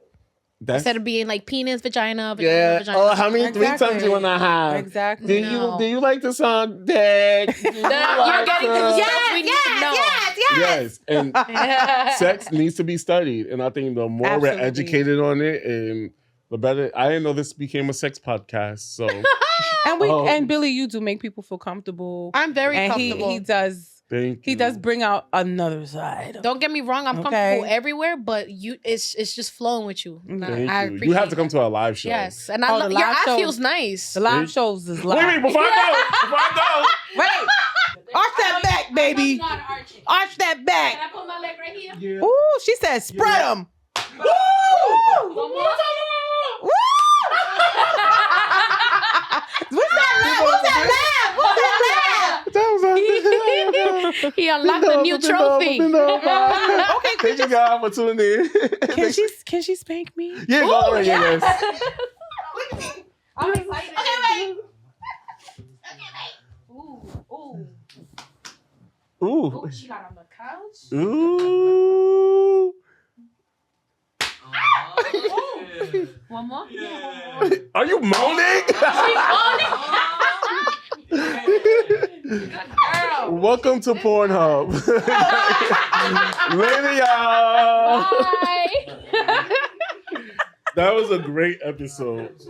that's, Instead of being like penis, vagina, yeah. vagina. Oh, how many Exactly. 3 times you want to have? Exactly. No. Do you like the song dick? Do you You're like getting to the the- stuff we need to know. Yes, and sex needs to be studied, and I think the more Absolutely. we're educated on it, and the better. I didn't know this became a sex podcast, so And Oh. and Billy, you do make people feel comfortable. I'm very And comfortable. he does Thank you. He does bring out another side. Don't get me wrong, I'm comfortable everywhere, but it's just flowing with you. And Thank I you. appreciate You have to come that. to our live show. Yes, and Oh, the your live eye shows- feels nice. The live shows is live. Wait, before I go. Wait. Arch that back, baby. Arch that back. Can I put my leg right here? Yeah. Ooh, she said spread them. Woo! One more. Woo! What's that laugh? What's that laugh? What's that laugh? That was He unlocked a new trophy. Okay, thank you guys for tuning in. Can she spank me? Yeah, go ahead, yes. I'm excited. Okay, wait. Ooh. Ooh. Ooh, she got on the couch. Ooh. One more? Are you moaning? Girl. Welcome to Pornhub. Later, y'all. Bye. That was a great episode.